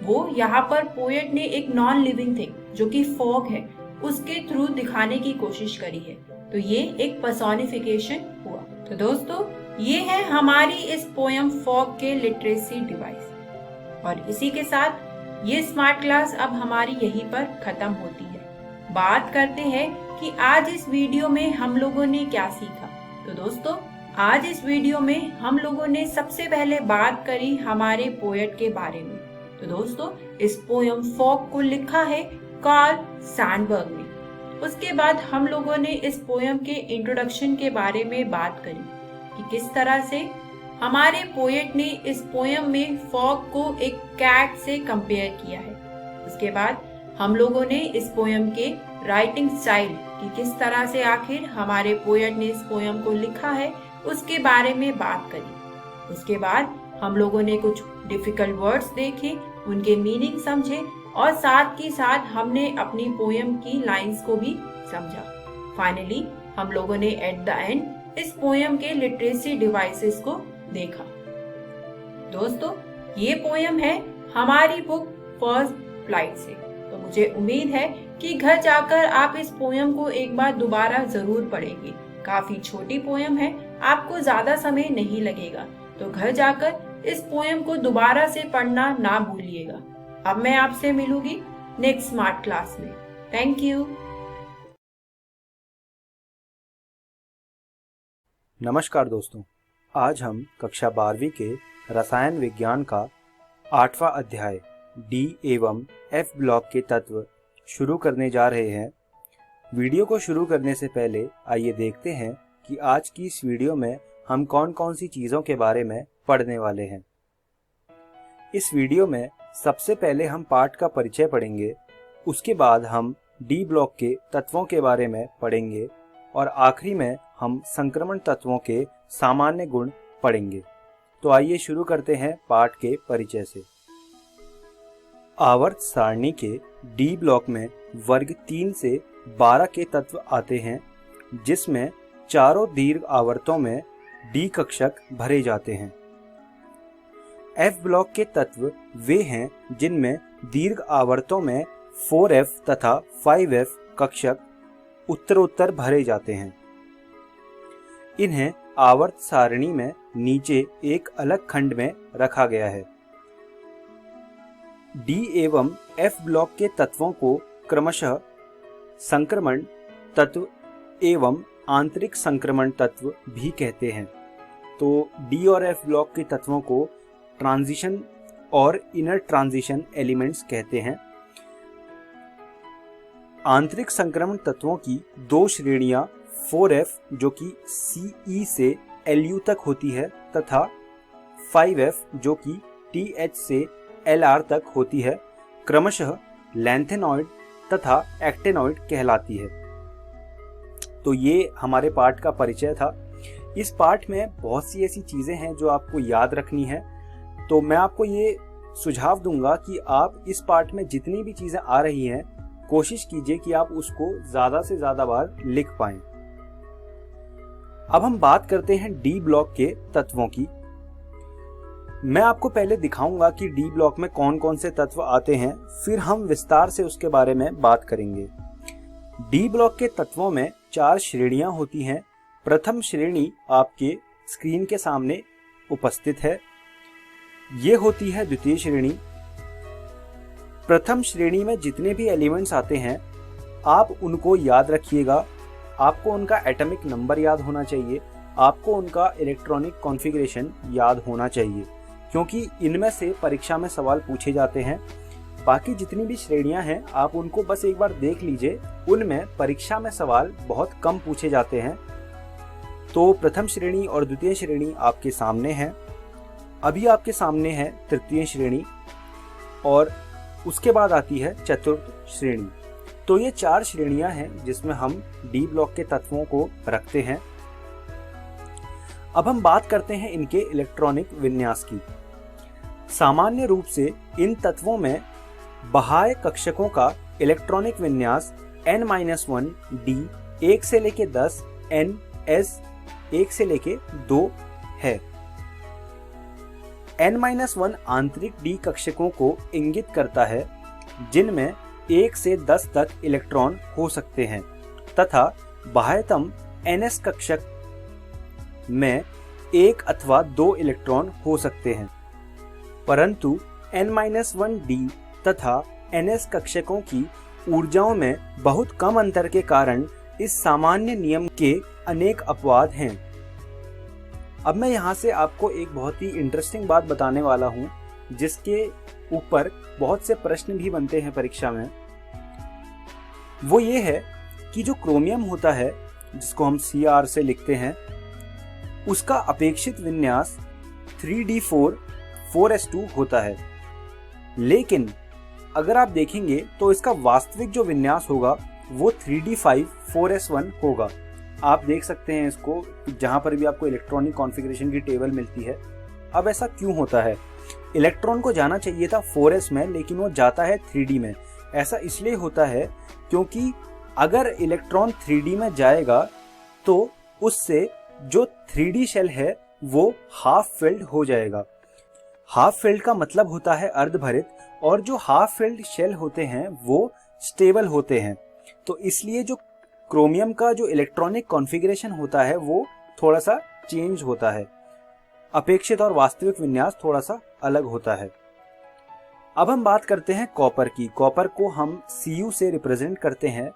[SPEAKER 4] वो यहाँ पर पोएट ने एक नॉन लिविंग थिंग जो कि फॉग है उसके थ्रू दिखाने की कोशिश करी है, तो ये एक पर्सोनिफिकेशन हुआ। तो दोस्तों, ये है हमारी इस पोएम फॉग के लिटरेसी डिवाइस। और इसी के साथ ये स्मार्ट क्लास अब हमारी यहीं पर खत्म होती है। बात करते हैं कि आज इस वीडियो में हम लोगों ने क्या सीखा। तो दोस्तों, आज इस वीडियो में हम लोगों ने सबसे पहले बात करी हमारे पोएट के बारे में। तो दोस्तों, इस पोएम फॉग को लिखा है कार्ल सैंडबर्ग ने। उसके बाद हम लोगों ने इस पोएम के इंट्रोडक्शन के बारे में बात करी कि किस तरह से हमारे पोएट ने इस पोएम में फॉग को एक कैट से कंपेयर किया है। उसके बाद हम लोगों ने इस पोएम के राइटिंग स्टाइल कि किस तरह से आखिर हमारे पोएट ने इस पोएम को लिखा है उसके बारे में बात करी। उसके बाद हम लोगों ने कुछ डिफिकल्ट वर्ड्स देखे, उनके मीनिंग समझे और साथ ही साथ हमने अपनी पोएम की लाइंस को भी समझा। फाइनली हम लोगों ने एट द एंड इस पोएम के लिटरेसी डिवाइसेस को देखा। दोस्तों, ये पोएम है हमारी बुक फर्स्ट फ्लाइट से। तो मुझे उम्मीद है कि घर जाकर आप इस पोएम को एक बार दोबारा जरूर पढ़ेंगे। काफी छोटी पोएम है, आपको ज्यादा समय नहीं लगेगा, तो घर जाकर इस पोएम को दोबारा से पढ़ना ना भूलिएगा। अब मैं आपसे मिलूंगी नेक्स्ट स्मार्ट क्लास में। Thank you.
[SPEAKER 5] नमस्कार दोस्तों, आज हम कक्षा 12वीं के रसायन विज्ञान का 8वां अध्याय डी एवं एफ ब्लॉक के तत्व शुरू करने जा रहे हैं। वीडियो को शुरू करने से पहले आइए देखते हैं कि आज की इस वीडियो में हम कौन कौन सी चीज़ों के बारे में पढ़ने वाले हैं। इस वीडियो में सबसे पहले हम पाठ का परिचय पढ़ेंगे, उसके बाद हम डी ब्लॉक के तत्वों के बारे में पढ़ेंगे और आखिरी में हम संक्रमण तत्वों के सामान्य गुण पढ़ेंगे। तो आइए शुरू करते हैं पाठ के परिचय से। आवर्त सारणी के डी ब्लॉक में वर्ग 3 से 12 के तत्व आते हैं, जिसमें चारों दीर्घ आवर्तों में डी कक्षक भरे जाते हैं। एफ ब्लॉक के तत्व वे हैं जिनमें दीर्घ आवर्तों में 4F तथा 5F कक्षक उत्तरोत्तर भरे जाते हैं। इन्हें आवर्त सारणी में नीचे एक अलग खंड में रखा गया है। डी एवं एफ ब्लॉक के तत्वों को क्रमशः संक्रमण तत्व एवं आंतरिक संक्रमण तत्व भी कहते हैं। तो डी और एफ ब्लॉक के तत्वों को ट्रांजिशन और इनर ट्रांजिशन एलिमेंट्स कहते हैं। आंतरिक संक्रमण तत्वों की दो श्रेणियां 4F जो कि CE से LU तक होती है तथा 5F जो कि TH से LR तक होती है, क्रमशः लैंथेनॉइड तथा एक्टेनॉइड कहलाती है। तो ये हमारे पाठ का परिचय था। इस पाठ में बहुत सी ऐसी चीजें हैं जो आपको याद रखनी है, तो मैं आपको ये सुझाव दूंगा कि आप इस पाठ में जितनी भी चीजें आ रही हैं कोशिश कीजिए कि आप उसको ज्यादा से ज्यादा बार लिख पाएं। अब हम बात करते हैं डी ब्लॉक के तत्वों की। मैं आपको पहले दिखाऊंगा कि डी ब्लॉक में कौन कौन से तत्व आते हैं, फिर हम विस्तार से उसके बारे में बात करेंगे। डी ब्लॉक के तत्वों में 4 श्रेणियां होती हैं। प्रथम श्रेणी आपके स्क्रीन के सामने उपस्थित है, ये होती है द्वितीय श्रेणी। प्रथम श्रेणी में जितने भी एलिमेंट्स आते हैं आप उनको याद रखिएगा। आपको उनका एटॉमिक नंबर याद होना चाहिए, आपको उनका इलेक्ट्रॉनिक कॉन्फ़िगरेशन याद होना चाहिए, क्योंकि इनमें से परीक्षा में सवाल पूछे जाते हैं। बाकी जितनी भी श्रेणियां हैं आप उनको बस एक बार देख लीजिए, उनमें परीक्षा में सवाल बहुत कम पूछे जाते हैं। तो प्रथम श्रेणी और द्वितीय श्रेणी आपके सामने है। अभी आपके सामने है तृतीय श्रेणी और उसके बाद आती है चतुर्थ श्रेणी। तो ये 4 श्रेणियां हैं जिसमें हम डी ब्लॉक के तत्वों को रखते हैं। अब हम बात करते हैं इनके इलेक्ट्रॉनिक विन्यास की। सामान्य रूप से इन तत्वों में बाह्य कक्षकों का इलेक्ट्रॉनिक विन्यास n-1 d 1 से लेके 10 n s 1 से लेके 2 है। n-1 आंतरिक डी कक्षकों को इंगित करता है जिनमें 1 से 10 तक इलेक्ट्रॉन हो सकते हैं तथा बाह्यतम ns कक्षक में 1 अथवा 2 इलेक्ट्रॉन हो सकते हैं, परंतु n-1 d तथा ns कक्षकों की ऊर्जाओं में बहुत कम अंतर के कारण इस सामान्य नियम के अनेक अपवाद हैं। अब मैं यहाँ से आपको एक बहुत ही इंटरेस्टिंग बात बताने वाला हूँ जिसके ऊपर बहुत से प्रश्न भी बनते हैं परीक्षा में। वो ये है कि जो क्रोमियम होता है जिसको हम Cr से लिखते हैं, उसका अपेक्षित विन्यास 3d4 4s2 होता है, लेकिन अगर आप देखेंगे तो इसका वास्तविक जो विन्यास होगा वो 3d5 4s1 होगा। आप देख सकते हैं इसको जहां पर भी आपको इलेक्ट्रॉनिक कॉन्फ़िगरेशन की टेबल मिलती है। अब ऐसा क्यों होता है? इलेक्ट्रॉन को जाना चाहिए था 4s में, लेकिन वो जाता है 3d में। ऐसा इसलिए होता है क्योंकि अगर इलेक्ट्रॉन 3d में जाएगा तो उससे जो 3d शेल है वो हाफ फिल्ड हो जाएगा। हाफ फिल्ड का मतलब होता है अर्धभरित, और जो हाफ फिल्ड शेल होते हैं वो स्टेबल होते हैं। तो इसलिए जो क्रोमियम का जो इलेक्ट्रॉनिक कॉन्फ़िगरेशन होता है वो थोड़ा सा चेंज होता है, अपेक्षित और वास्तविक विन्यास थोड़ा सा अलग होता है। अब हम बात करते हैं कॉपर की। कॉपर को हम Cu से रिप्रेजेंट करते हैं।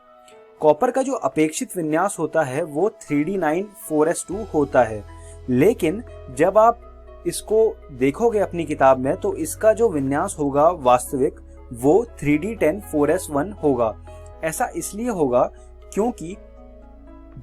[SPEAKER 5] कॉपर का जो अपेक्षित विन्यास होता है वो 3d9 4s2 होता है, लेकिन जब आप इसको देखोगे अपनी किताब में तो इसका जो विन्यास होगा वास्तविक वो 3d10 4s1 होगा। ऐसा इसलिए होगा क्योंकि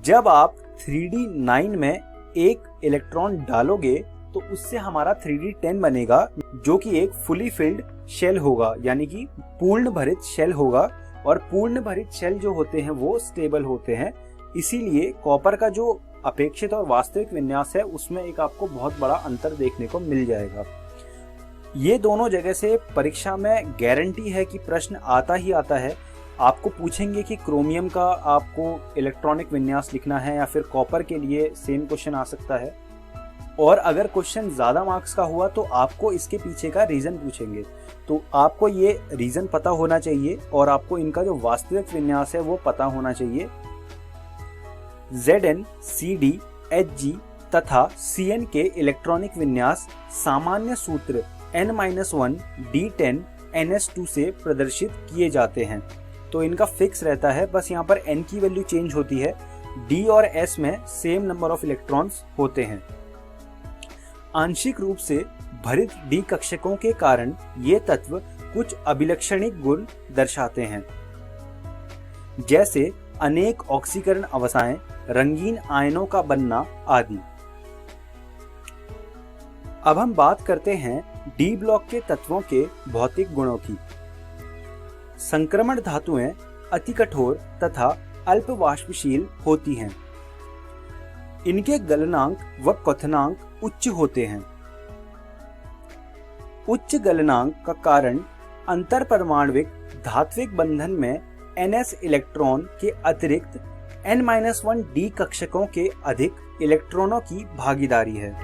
[SPEAKER 5] जब आप 3d9 में एक इलेक्ट्रॉन डालोगे तो उससे हमारा 3d10 बनेगा, जो कि एक फुली फिल्ड शेल होगा, यानी कि पूर्ण भरित शेल होगा। और पूर्ण भरित शेल जो होते हैं वो स्टेबल होते हैं। इसीलिए कॉपर का जो अपेक्षित और वास्तविक विन्यास है उसमें एक आपको बहुत बड़ा अंतर देखने को मिल जाएगा। ये दोनों जगह से परीक्षा में गारंटी है कि प्रश्न आता ही आता है। आपको पूछेंगे कि क्रोमियम का आपको इलेक्ट्रॉनिक विन्यास लिखना है या फिर कॉपर के लिए सेम क्वेश्चन आ सकता है। और अगर क्वेश्चन ज़्यादा मार्क्स का हुआ तो आपको इसके पीछे का रीज़न पूछेंगे, तो आपको ये रीज़न पता होना चाहिए और आपको इनका जो वास्तविक विन्यास है वो पता होना चाहिए। Zn, Cd, Hg तथा Cn के इलेक्ट्रॉनिक विन्यास सामान्य सूत्र n-1 d10 ns2 से प्रदर्शित किए जाते हैं। तो इनका फिक्स रहता है, बस यहाँ पर n की वैल्यू चेंज होती है। d और s में सेम नंबर ऑफ इलेक्ट्रॉन्स होते हैं। आंशिक रूप से भरित डी कक्षकों के कारण ये तत्व कुछ अभिलक्षणिक गुण दर्शाते हैं। जैसे अनेक ऑक्सीकरण अवसाएं, रंगीन आयनों का बनना आदि। अब हम बात करते हैं डी ब्लॉक के तत्वों के भौतिक गुणों की। संक्रमण धातुएं अति कठोर तथा अल्प वाष्पशील होती हैं। इनके गलनांक व क्वथनांक उच्च होते हैं। उच्च गलनांक का कारण अंतर परमाणविक धात्विक बंधन में ns इलेक्ट्रॉन के अतिरिक्त n-1 d कक्षकों के अधिक इलेक्ट्रॉनों की भागीदारी है।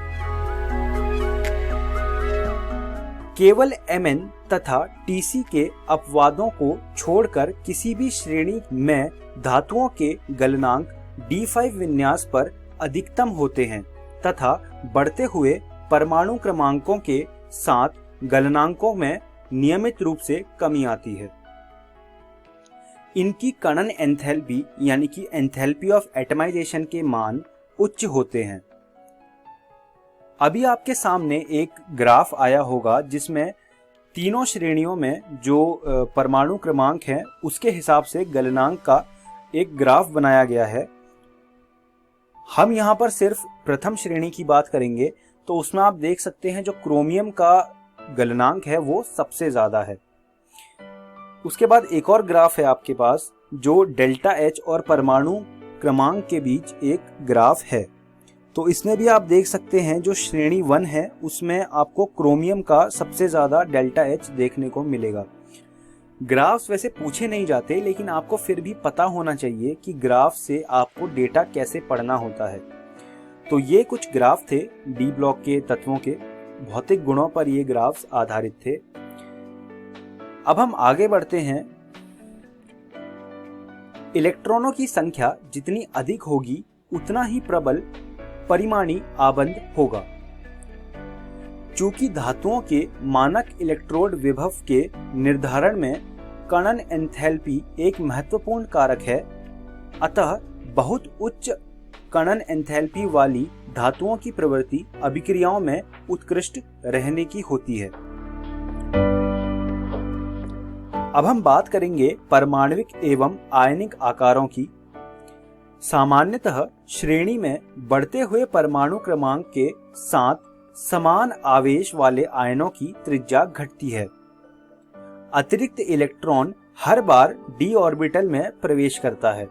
[SPEAKER 5] केवल Mn तथा Tc के अपवादों को छोड़कर किसी भी श्रेणी में धातुओं के गलनांक D5 विन्यास पर अधिकतम होते हैं तथा बढ़ते हुए परमाणु क्रमांकों के साथ गलनांकों में नियमित रूप से कमी आती है। इनकी कणन एंथैल्पी यानी कि एंथैल्पी ऑफ एटमाइजेशन के मान उच्च होते हैं। अभी आपके सामने एक ग्राफ आया होगा जिसमें तीनों श्रेणियों में जो परमाणु क्रमांक हैं उसके हिसाब से गलनांक का एक ग्राफ बनाया गया है। हम यहाँ पर सिर्फ प्रथम श्रेणी की बात करेंगे तो उसमें आप देख सकते हैं जो क्रोमियम का गलनांक है वो सबसे ज्यादा है। उसके बाद एक और ग्राफ है आपके पास जो डेल्टा एच और परमाणु क्रमांक के बीच एक ग्राफ है। तो इसमें भी आप देख सकते हैं जो श्रेणी 1 है उसमें आपको क्रोमियम का सबसे ज्यादा डेल्टा एच देखने को मिलेगा। ग्राफ्स वैसे पूछे नहीं जाते लेकिन आपको फिर भी पता होना चाहिए कि ग्राफ से आपको डेटा कैसे पढ़ना होता है। तो ये कुछ ग्राफ थे डी ब्लॉक के तत्वों के भौतिक गुणों पर ये ग्राफ्स आधारित थे। अब हम आगे बढ़ते हैं। इलेक्ट्रॉनों की संख्या जितनी अधिक होगी उतना ही प्रबल परिमाणी आबंध होगा। चूंकि धातुओं के मानक इलेक्ट्रोड विभव के निर्धारण में कणन एंथैल्पी एक महत्वपूर्ण कारक है, अतः बहुत उच्च कणन एंथैल्पी वाली धातुओं की प्रवृत्ति अभिक्रियाओं में उत्कृष्ट रहने की होती है। अब हम बात करेंगे परमाणविक एवं आयनिक आकारों की। सामान्यतः श्रेणी में बढ़ते हुए परमाणु क्रमांक के साथ समान आवेश वाले आयनों की त्रिज्या घटती है। अतिरिक्त इलेक्ट्रॉन हर बार d ऑर्बिटल में प्रवेश करता है।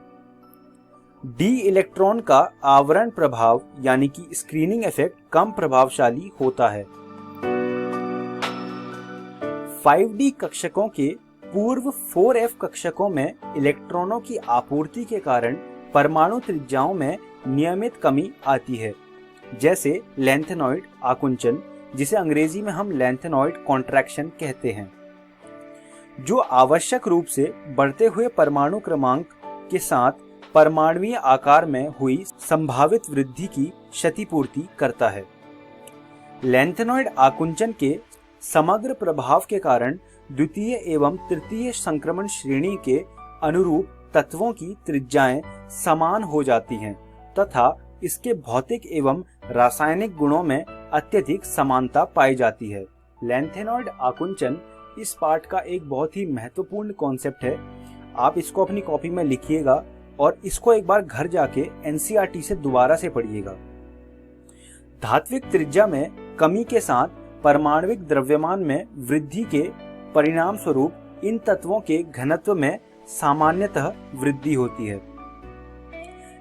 [SPEAKER 5] d इलेक्ट्रॉन का आवरण प्रभाव यानी कि स्क्रीनिंग इफेक्ट कम प्रभावशाली होता है। 5d कक्षकों के पूर्व 4f कक्षकों में इलेक्ट्रॉनों की आपूर्ति के कारण परमाणु त्रिज्याओं में नियमित कमी आती है, जैसे लैंथेनॉइड आकुंचन, जिसे अंग्रेजी में हम लैंथेनॉइड कॉन्ट्रैक्शन कहते हैं, जो आवश्यक रूप से बढ़ते हुए परमाणु क्रमांक के साथ परमाणुीय आकार में हुई संभावित वृद्धि की क्षतिपूर्ति करता है। लैंथेनॉइड आकुंचन के समग्र प्रभाव के कारण द्वितीय एवं तृतीय संक्रमण श्रेणी के अनुरूप तत्वों की त्रिज्याएं समान हो जाती हैं तथा इसके भौतिक एवं रासायनिक गुणों में अत्यधिक समानता पाई जाती है। लैंथेनॉइड आकुंचन इस पार्ट का एक बहुत ही महत्वपूर्ण कॉन्सेप्ट है। आप इसको अपनी कॉपी में लिखिएगा और इसको एक बार घर जाके एनसीईआरटी से दोबारा से पढ़िएगा। धात्विक त्रिज्या में कमी के साथ परमाणविक द्रव्यमान में वृद्धि के परिणाम स्वरूप इन तत्वों के घनत्व में सामान्यतः वृद्धि होती है।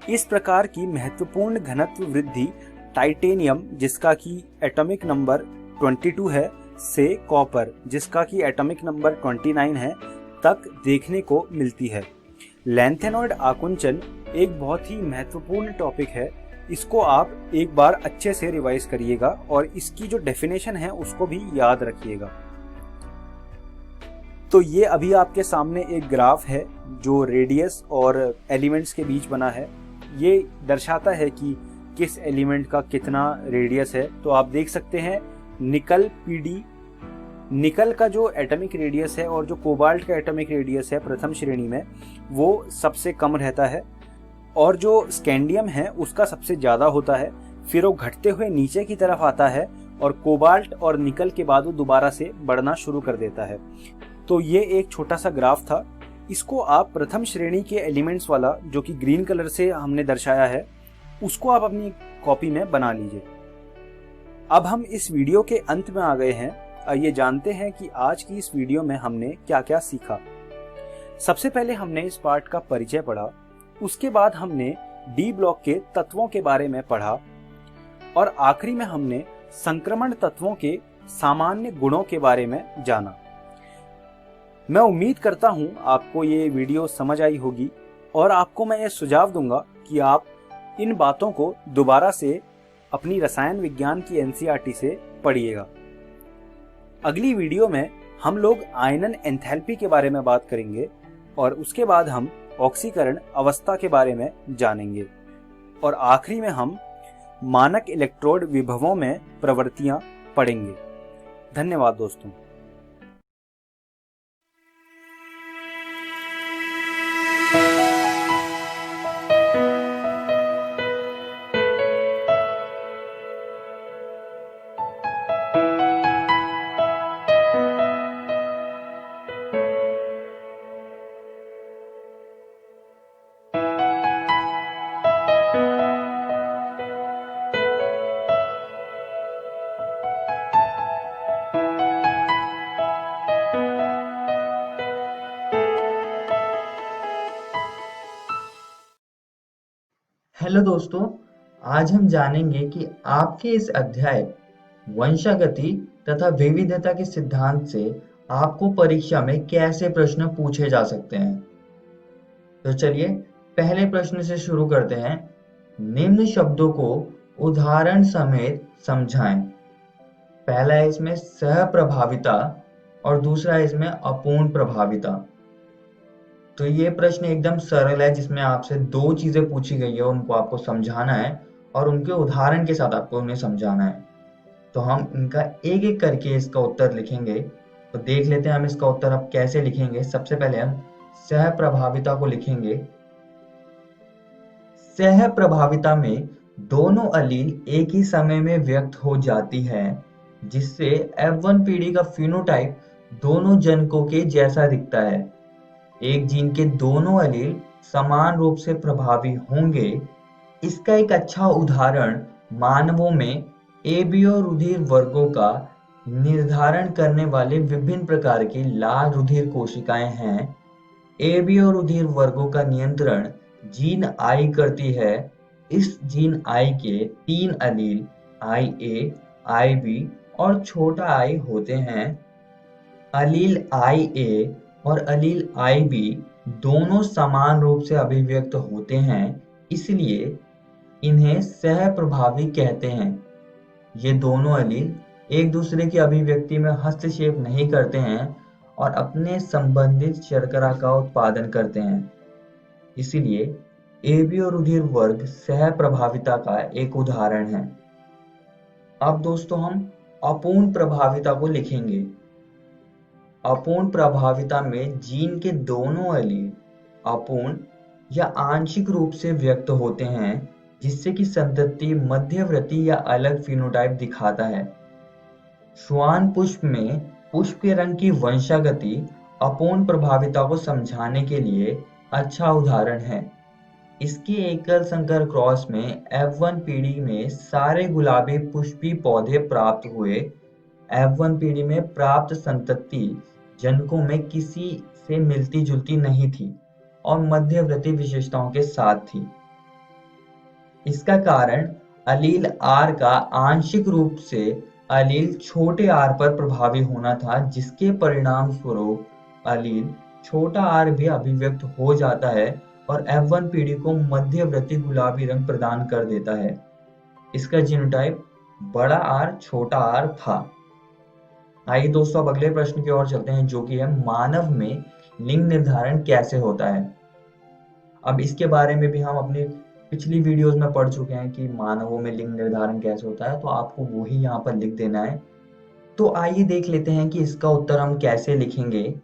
[SPEAKER 5] इस प्रकार की महत्वपूर्ण घनत्व वृद्धि टाइटेनियम, जिसका की एटॉमिक नंबर 22 है, से कॉपर, जिसका की एटॉमिक नंबर 29 है, तक देखने को मिलती है। लैंथेनॉइड आकुंचन एक बहुत ही महत्वपूर्ण टॉपिक है। इसको आप एक बार अच्छे से रिवाइज करिएगा और इसकी जो डेफिनेशन है उसको भी याद रखिएगा। तो ये अभी आपके सामने एक ग्राफ है जो रेडियस और एलिमेंट्स के बीच बना है। ये दर्शाता है कि किस एलिमेंट का कितना रेडियस है। तो आप देख सकते हैं निकल पीडी, निकल का जो एटॉमिक रेडियस है और जो कोबाल्ट का एटॉमिक रेडियस है प्रथम श्रेणी में, वो सबसे कम रहता है और जो स्कैंडियम है उसका सबसे ज्यादा होता है। फिर वो घटते हुए नीचे की तरफ आता है और कोबाल्ट और निकल के बाद वो दोबारा से बढ़ना शुरू कर देता है। तो ये एक छोटा सा ग्राफ था। इसको आप प्रथम श्रेणी के एलिमेंट्स वाला जो कि ग्रीन कलर से हमने दर्शाया है उसको आप अपनी कॉपी में बना लीजिए। अब हम इस वीडियो के अंत में आ गए हैं। आइए जानते हैं कि आज की इस वीडियो में हमने क्या क्या सीखा। सबसे पहले हमने इस पार्ट का परिचय पढ़ा, उसके बाद हमने डी ब्लॉक के तत्वों के बारे में पढ़ा और आखिरी में हमने संक्रमण तत्वों के सामान्य गुणों के बारे में जाना। मैं उम्मीद करता हूं आपको ये वीडियो समझ आई होगी और आपको मैं ये सुझाव दूंगा कि आप इन बातों को दोबारा से अपनी रसायन विज्ञान की एनसीईआरटी से पढ़िएगा। अगली वीडियो में हम लोग आयनन एंथैल्पी के बारे में बात करेंगे और उसके बाद हम ऑक्सीकरण अवस्था के बारे में जानेंगे और आखिरी में हम मानक इलेक्ट्रोड विभवों में प्रवृत्तियां पढ़ेंगे। धन्यवाद दोस्तों।
[SPEAKER 6] हेलो दोस्तों, आज हम जानेंगे कि आपके इस अध्याय वंशागति तथा विविधता के सिद्धांत से आपको परीक्षा में कैसे प्रश्न पूछे जा सकते हैं। तो चलिए पहले प्रश्न से शुरू करते हैं। निम्न शब्दों को उदाहरण समेत समझाएं। पहला है इसमें सहप्रभाविता और दूसरा है इसमें अपूर्ण प्रभाविता। तो ये प्रश्न एकदम सरल है, जिसमें आपसे दो चीजें पूछी गई है, उनको आपको समझाना है और उनके उदाहरण के साथ आपको उन्हें समझाना है। तो हम इनका एक एक करके इसका उत्तर लिखेंगे। तो देख लेते हैं हम इसका उत्तर अब कैसे लिखेंगे। सबसे पहले हम सहप्रभाविता को लिखेंगे। सहप्रभाविता में दोनों अलील एक ही समय में व्यक्त हो जाती है, जिससे F1 पीढ़ी का फिनोटाइप दोनों जनकों के जैसा दिखता है। एक जीन के दोनों एलील समान रूप से प्रभावी होंगे। इसका एक अच्छा उदाहरण मानवों में एबीओ रुधिर वर्गों का निर्धारण करने वाले विभिन्न प्रकार की लाल रुधिर कोशिकाएं हैं। एबीओ रुधिर वर्गों का नियंत्रण जीन आई करती है। इस जीन आई के 3 एलील IA, IB और छोटा i होते हैं। एलील IA और एलील IB दोनों समान रूप से अभिव्यक्त होते हैं, इसलिए इन्हें सहप्रभावी कहते हैं। ये दोनों एलील एक दूसरे की अभिव्यक्ति में हस्तक्षेप नहीं करते हैं और अपने संबंधित शर्करा का उत्पादन करते हैं, इसलिए एबीओ रुधिर वर्ग सहप्रभाविता का एक उदाहरण है। अब दोस्तों हम अपूर्ण प्रभाविता को लिखेंगे। अपूर्ण प्रभाविता में जीन के दोनों एलील अपूर्ण या आंशिक रूप से व्यक्त होते हैं, जिससे कि संतति मध्यवर्ती या अलग फिनोटाइप दिखाता है। श्वान पुष्प में पुष्प के रंग की वंशागति अपूर्ण प्रभाविता को समझाने के लिए अच्छा उदाहरण है। इसके एकल संकर क्रॉस में F1 पीढ़ी में सारे गुलाबी पुष्पी पौधे प्राप्त हुए। F1 पीढ़ी में प्राप्त संतति जनकों में किसी से मिलती जुलती नहीं थी और मध्यवर्ती विशेषताओं के साथ थी। इसका कारण एलील R का आंशिक रूप से एलील छोटे r पर प्रभावी होना था, जिसके परिणाम स्वरूप एलील छोटा r भी अभिव्यक्त हो जाता है और F1 पीढ़ी को मध्यवर्ती गुलाबी रंग प्रदान कर देता है। इसका जीनोटाइप बड़ा R छोटा r था। आइए दोस्तों अब अगले प्रश्न की ओर चलते हैं, जो कि है मानव में लिंग निर्धारण कैसे होता है। अब इसके बारे में भी हम अपनी पिछली वीडियोस में पढ़ चुके हैं कि मानवों में लिंग निर्धारण कैसे होता है, तो आपको वो ही यहाँ पर लिख देना है। तो आइए देख लेते हैं कि इसका उत्तर हम कैसे लिखेंगे।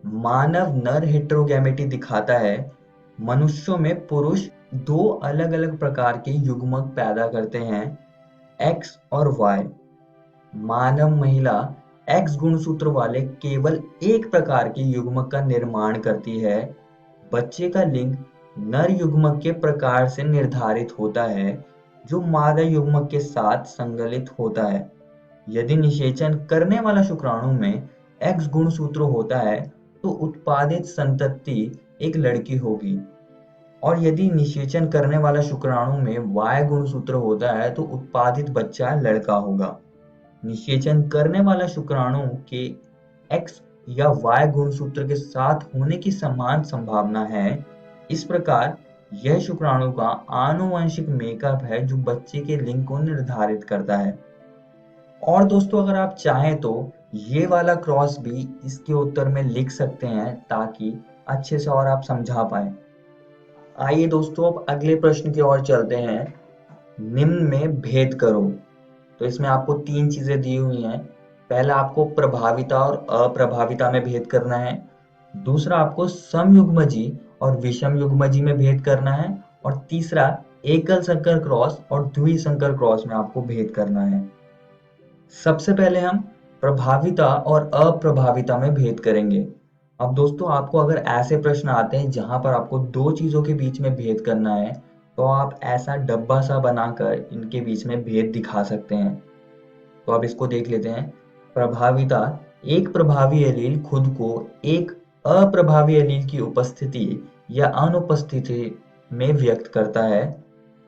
[SPEAKER 6] मानव नर हेटेरोगैमेटी दिखाता है। मनुष्यों में पुरुष 2 अलग अलग प्रकार के युग्मक पैदा करते हैं, X और Y। मानव महिला X गुणसूत्र वाले केवल एक प्रकार के युग्मक का निर्माण करती है। बच्चे का लिंग नर युग्मक के प्रकार से निर्धारित होता है जो मादा युग्मक के साथ संगलित होता है। यदि निषेचन करने वाला शुक्राणु में X गुणसूत्र होता है तो उत्पादित संतति एक लड़की होगी, और यदि निषेचन करने वाला शुक्राणु में Y गुणसूत्र होता है तो उत्पादित बच्चा लड़का होगा। निषेचन करने वाला शुक्राणु के X या Y गुणसूत्र के साथ होने की समान संभावना है। इस प्रकार यह शुक्राणु का आनुवंशिक मेकअप है जो बच्चे के लिंग को निर्धारित करता है। और दोस्तों, अगर आप चाहें तो ये वाला क्रॉस भी इसके उत्तर में लिख सकते हैं ताकि अच्छे से और आप समझा पाए। आइए दोस्तों, अब अगले प्रश्न की ओर चलते हैं। निम्न में भेद करो। तो इसमें आपको 3 चीजें दी हुई हैं। पहला, आपको प्रभाविता और अप्रभाविता में भेद करना है। दूसरा, आपको समयुग्मजी और विषमयुग्मजी में भेद करना है। और तीसरा, एकल संकर क्रॉस और द्विसंकर क्रॉस में आपको भेद करना है। सबसे पहले हम प्रभाविता और अप्रभाविता में भेद करेंगे। अब दोस्तों, आपको अगर ऐसे प्रश्न आते हैं जहां पर आपको 2 चीजों के बीच में भेद करना है तो आप ऐसा डब्बा सा बनाकर इनके बीच में भेद दिखा सकते हैं। तो अब इसको देख लेते हैं। प्रभाविता, एक प्रभावी एलील खुद को एक अप्रभावी एलील की उपस्थिति या अनुपस्थिति में व्यक्त करता है।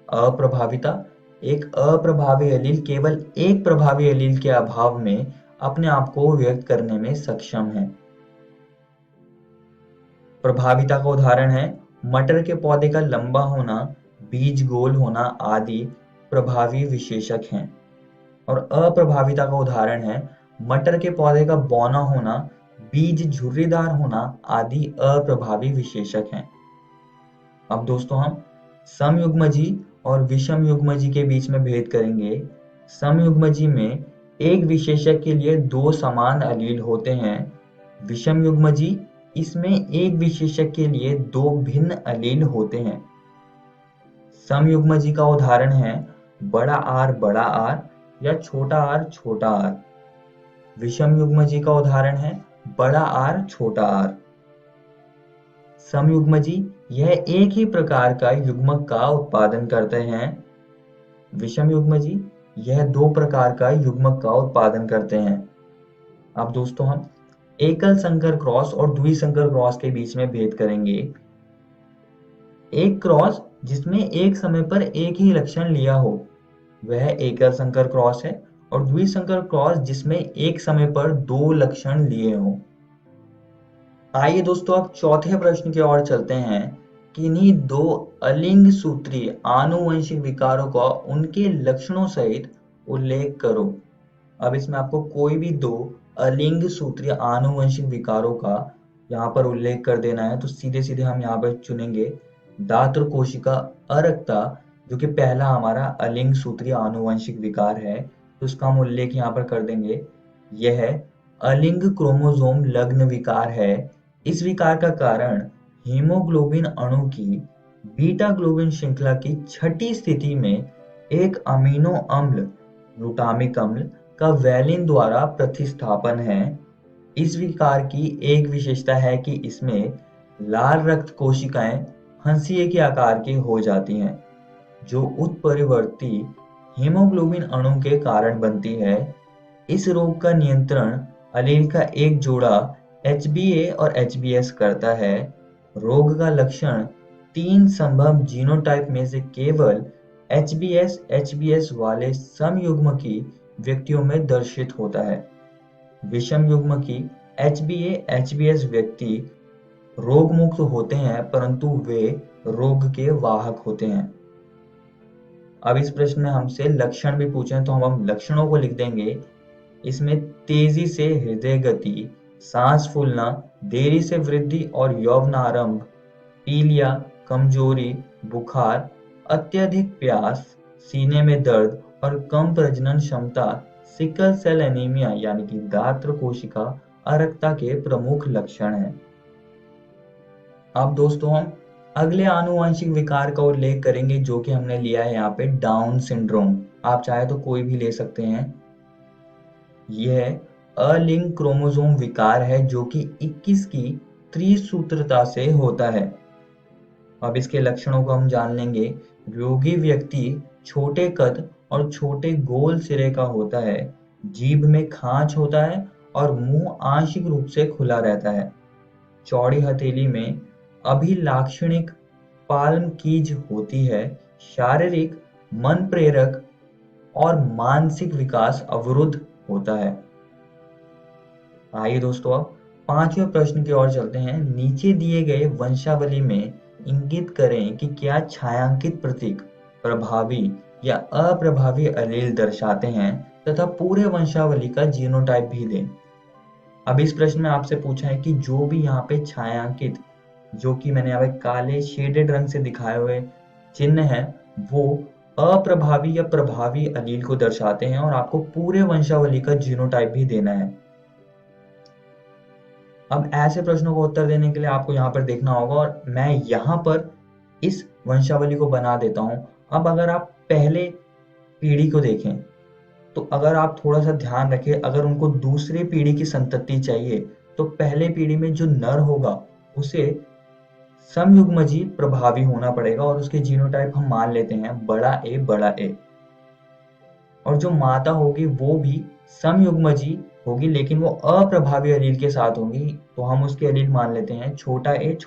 [SPEAKER 6] अप्रभाविता, एक अप्रभावी एलील केवल एक प्रभावी एलील के अभाव में अपने आप को व्यक्त करने में सक्षम है। प्रभाविता का उदाहरण है मटर के पौधे का लंबा होना, बीज गोल होना आदि प्रभावी विशेषक हैं। और अप्रभाविता का उदाहरण है मटर के पौधे का बौना होना, बीज झुर्रीदार होना आदि अप्रभावी विशेषक हैं। अब दोस्तों, हम समयुग्मजी और विषमयुग्मजी के बीच में भेद करेंगे। समयुग्मजी में एक विशेषक के लिए 2 समान एलील होते हैं। विषमयुग्मजी, इसमें एक विशेषक के लिए 2 भिन्न एलील होते हैं। समयुग्मजी का उदाहरण है बड़ा R या छोटा r। विषमयुग्मजी का उदाहरण है बड़ा R छोटा r। समयुग्मजी, यह एक ही प्रकार का युग्मक का उत्पादन करते हैं। विषमयुग्मजी, यह 2 प्रकार का युग्मक का उत्पादन करते हैं। अब दोस्तों, हम एकल संकर क्रॉस और द्विसंकर क्रॉस के बीच में भेद करेंगे। एक क्रॉस जिसमें एक समय पर एक ही लक्षण लिया हो वह एकल संकर क्रॉस है, और द्विसंकर क्रॉस जिसमें एक समय पर 2 लक्षण लिए हों। आइए दोस्तों, अब चौथे प्रश्न की ओर चलते हैं। किन्हीं 2 अलिंग सूत्रीय आनुवंशिक विकारों का उनके लक्षणों सहित उल्लेख करो। अब इसमें आपको कोई भी 2 अलिंग सूत्रीय आनुवंशिक विकारों का यहाँ पर उल्लेख कर देना है। तो सीधे सीधे हम यहाँ पर चुनेंगे दात्र कोशिका अरक्ता, जो कि पहला हमारा अलिंग सूत्रीय आनुवंशिक विकार है। तो उसका हम उल्लेख यहाँ पर कर देंगे। यह अलिंग क्रोमोसोम लग्न विकार है। इस विकार का कारण हीमोग्लोबिन अणु की बीटा ग्लोबिन श्रृंखला की 6ठी स्थिति में एक अमीनो अम्ल ग्लूटामिक अम्ल का वैलिन द्वारा प्रतिस्थापन है। इस विकार की एक विशेषता है कि इसमें लाल रक्त कोशिकाएं हंसिए के आकार की हो जाती हैं, जो उत्परिवर्ती हीमोग्लोबिन अणु के कारण बनती है। इस रोग का नियंत्रण अलील का एक जोड़ा HBA और HBS करता है। रोग का लक्षण 3 संभव जीनोटाइप में से केवल HBS वाले समयुग्मकी व्यक्तियों में दर्शित होता है। विषमयुग्मकी HBA-HBS व्यक्ति रोग मुक्त होते हैं, परंतु वे रोग के वाहक होते हैं। अब इस प्रश्न में हमसे लक्षण भी पूछे तो हम लक्षणों को लिख देंगे। इसमें तेजी से हृदय गति, सांस फूलना, देरी से वृद्धि और यौवनारंभ, पीलिया, कमजोरी, बुखार, अत्यधिक प्यास, सीने में दर्द और कम प्रजनन क्षमता सिकल सेल एनीमिया यानी कि दात्र कोशिका अरक्ता के प्रमुख लक्षण हैं। अब दोस्तों, हम अगले आनुवंशिक विकार का उल्लेख करेंगे जो कि हमने लिया है यहाँ पे डाउन सिंड्रोम। आप चाहे तो कोई भी ले सकते हैं। यह अलिंग क्रोमोसोम विकार है जो कि 21 की त्रिसूत्रता से होता है। अब इसके लक्षणों को हम जान लेंगे। रोगी व्यक्ति छोटे कद और छोटे गोल सिरे का होता है, जीभ में खांच होता है और मुंह आंशिक रूप से खुला रहता है। चौड़ी हथेली में अभिलाक्षणिक पाल्म कीज होती है। शारीरिक, मन प्रेरक और मानसिक विकास अवरुद्ध होता है। आइए दोस्तों, अब पांचवें प्रश्न की ओर चलते हैं। नीचे दिए गए वंशावली में इंगित करें कि क्या छायांकित प्रतीक प्रभावी या अप्रभावी एलील दर्शाते हैं तथा पूरे वंशावली का जीनोटाइप भी दें। अब इस प्रश्न में आपसे पूछा है कि जो भी यहाँ पे छायांकित, जो कि मैंने यहाँ पे काले शेडेड रंग से दिखाए हुए चिन्ह है, वो अप्रभावी या प्रभावी एलील को दर्शाते हैं और आपको पूरे वंशावली का जीनोटाइप भी देना है। अब ऐसे प्रश्नों को उत्तर देने के लिए आपको यहाँ पर देखना होगा और मैं यहाँ पर इस वंशावली को बना देता हूँ। अब अगर आप पहले पीढ़ी को देखें तो अगर आप थोड़ा सा ध्यान रखें, अगर उनको दूसरी पीढ़ी की संतति चाहिए तो पहले पीढ़ी में जो नर होगा उसे समयुग्मजी प्रभावी होना पड़ेगा और उसके जीनोटाइप हम मान लेते हैं बड़ा ए, और जो माता होगी वो भी समयुग्मजी होगी लेकिन वो अप्रभावी एलील के साथ होंगी, तो हम उसके एलील मान लेते हैं छोटा ए।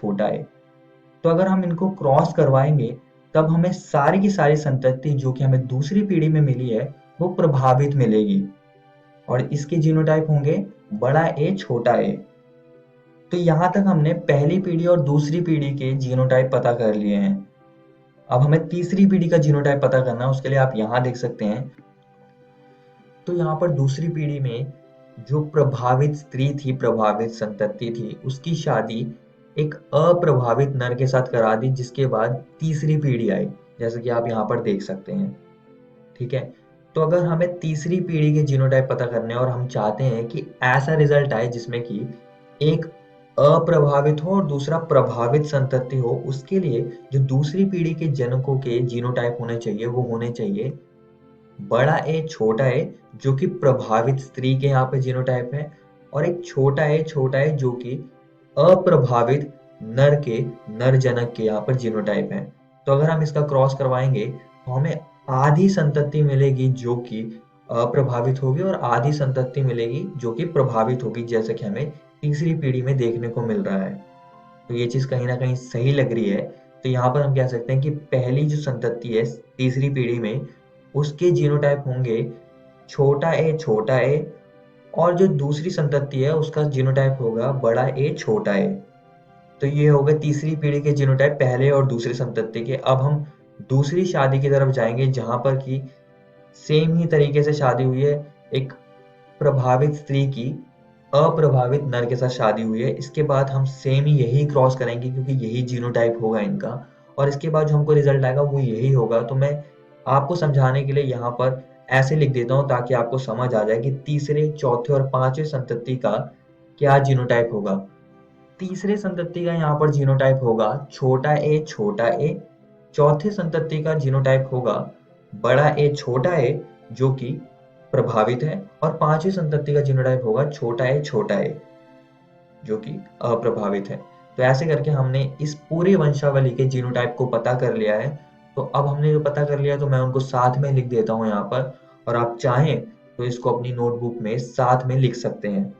[SPEAKER 6] तो अगर हम इनको क्रॉस करवाएंगे तब हमें सारी की सारी संतति जो कि हमें दूसरी पीढ़ी में मिली है वो प्रभावित मिलेगी और इसके जीनोटाइप होंगे बड़ा ए। तो यहाँ तक हमने पहली पीढ़ी और दूसरी पीढ़ी के जीनोटाइप पता कर लिए हैं। अब हमें तीसरी पीढ़ी का जीनोटाइप पता करना है, उसके लिए आप यहाँ देख सकते हैं। तो यहाँ पर दूसरी पीढ़ी में जो प्रभावित स्त्री थी, प्रभावित संतति थी, उसकी शादी एक अप्रभावित नर के साथ करा दी, जिसके बाद तीसरी पीढ़ी आई, जैसे कि आप यहाँ पर देख सकते हैं। ठीक है, तो अगर हमें तीसरी पीढ़ी के जीनोटाइप पता करने और हम चाहते हैं कि ऐसा रिजल्ट आए जिसमें कि एक अप्रभावित हो और दूसरा प्रभावित संतति हो, उसके लिए जो दूसरी पीढ़ी के जनकों के जीनोटाइप होने चाहिए वो होने चाहिए बड़ा ए जो कि प्रभावित स्त्री के यहाँ पे जीनोटाइप है और एक छोटा ए जो कि अप्रभावित नर जनक के यहाँ पर जीनोटाइप है। तो अगर हम इसका क्रॉस करवाएंगे तो हमें आधी संतति मिलेगी जो कि अप्रभावित होगी और आधी संतति मिलेगी जो कि प्रभावित होगी, जैसे कि हमें तीसरी पीढ़ी में देखने को मिल रहा है। तो ये चीज कहीं ना कहीं सही लग रही है। तो यहाँ पर हम कह सकते हैं कि पहली जो संतति है तीसरी पीढ़ी में, उसके जीनोटाइप होंगे छोटा ए और जो दूसरी संतति है उसका जीनोटाइप होगा बड़ा ए। तो ये हो गए तीसरी पीढ़ी के जीनोटाइप पहले और दूसरी संतति के। अब हम दूसरी शादी की तरफ जाएंगे जहां पर कि सेम ही तरीके से शादी हुई है, एक प्रभावित स्त्री की अप्रभावित नर के साथ शादी हुई है। इसके बाद हम सेम ही यही क्रॉस करेंगे क्योंकि यही जीनोटाइप होगा इनका, और इसके बाद जो हमको रिजल्ट आएगा वो यही होगा। तो मैं आपको समझाने के लिए यहाँ पर ऐसे लिख देता हूँ ताकि आपको समझ आ जाए कि तीसरे, चौथे और पांचवें संतति का क्या जीनोटाइप होगा। तीसरे संतति का यहाँ पर जीनोटाइप होगा छोटा ए। चौथे संतति का जीनोटाइप होगा बड़ा ए जो कि प्रभावित है, और पांचवी संतति का जीनोटाइप होगा छोटा ए जो कि अप्रभावित है। तो ऐसे करके हमने इस पूरी वंशावली के जीनोटाइप को पता कर लिया है। तो अब हमने जो पता कर लिया तो मैं उनको साथ में लिख देता हूँ यहाँ पर, और आप चाहें तो इसको अपनी नोटबुक में साथ में लिख सकते हैं।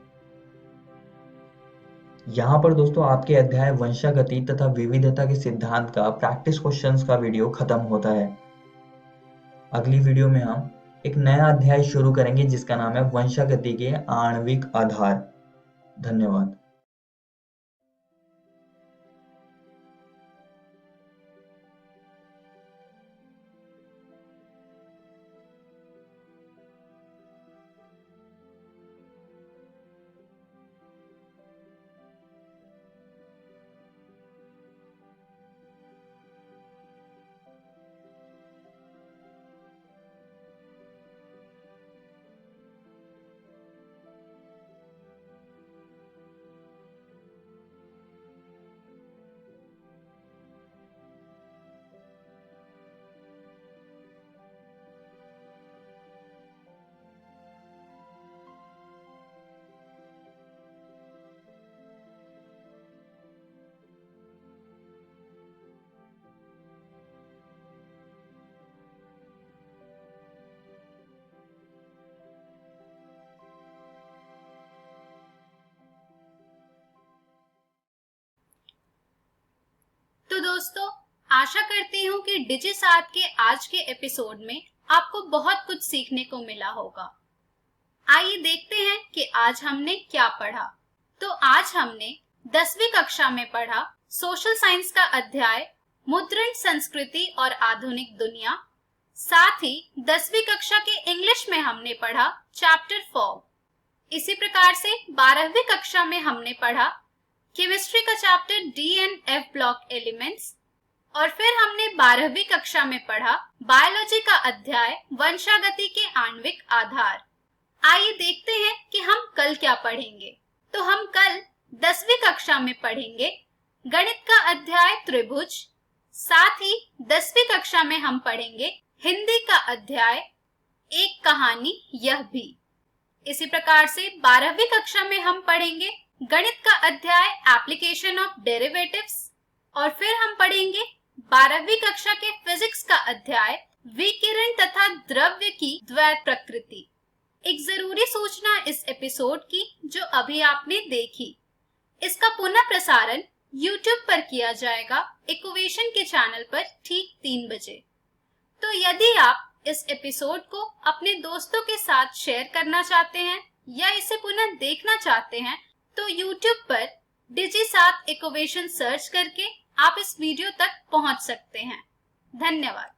[SPEAKER 6] यहाँ पर दोस्तों आपके अध्याय वंशागति तथा विविधता के सिद्धांत का प्रैक्टिस क्वेश्चंस का वीडियो खत्म होता है। अगली वीडियो में हम एक नया अध्याय शुरू करेंगे जिसका नाम है वंशागति के आणविक आधार। धन्यवाद।
[SPEAKER 2] दोस्तों, आशा करती हूँ कि डिजी7 के आज के एपिसोड में आपको बहुत कुछ सीखने को मिला होगा। आइए देखते हैं कि आज हमने क्या पढ़ा। तो आज हमने 10वीं कक्षा में पढ़ा सोशल साइंस का अध्याय मुद्रण संस्कृति और आधुनिक दुनिया। साथ ही 10वीं कक्षा के इंग्लिश में हमने पढ़ा चैप्टर फॉग। इसी प्रकार से 12वीं कक्षा में हमने पढ़ा केमिस्ट्री का chapter D and F block elements. और फिर हमने 12वीं कक्षा में पढ़ा बायोलॉजी का अध्याय वंशागति के आणविक आधार। आइए देखते हैं कि हम कल क्या पढ़ेंगे। तो हम कल 10वीं कक्षा में पढ़ेंगे गणित का अध्याय त्रिभुज। साथ ही 10वीं कक्षा में हम पढ़ेंगे हिंदी का अध्याय एक कहानी यह भी। इसी प्रकार से 12वीं कक्षा में हम पढ़ेंगे गणित का अध्याय एप्लीकेशन ऑफ डेरिवेटिव्स। और फिर हम पढ़ेंगे 12वीं कक्षा के फिजिक्स का अध्याय विकिरण तथा द्रव्य की द्वैत प्रकृति। एक जरूरी सूचना इस एपिसोड की जो अभी आपने देखी, इसका पुनः प्रसारण YouTube पर किया जाएगा इक्वेशन के चैनल पर ठीक 3 बजे। तो यदि आप इस एपिसोड को अपने दोस्तों के साथ शेयर करना चाहते हैं या इसे पुनः देखना चाहते हैं तो YouTube पर डिजी7 इक्वेशन सर्च करके आप इस वीडियो तक पहुंच सकते हैं। धन्यवाद।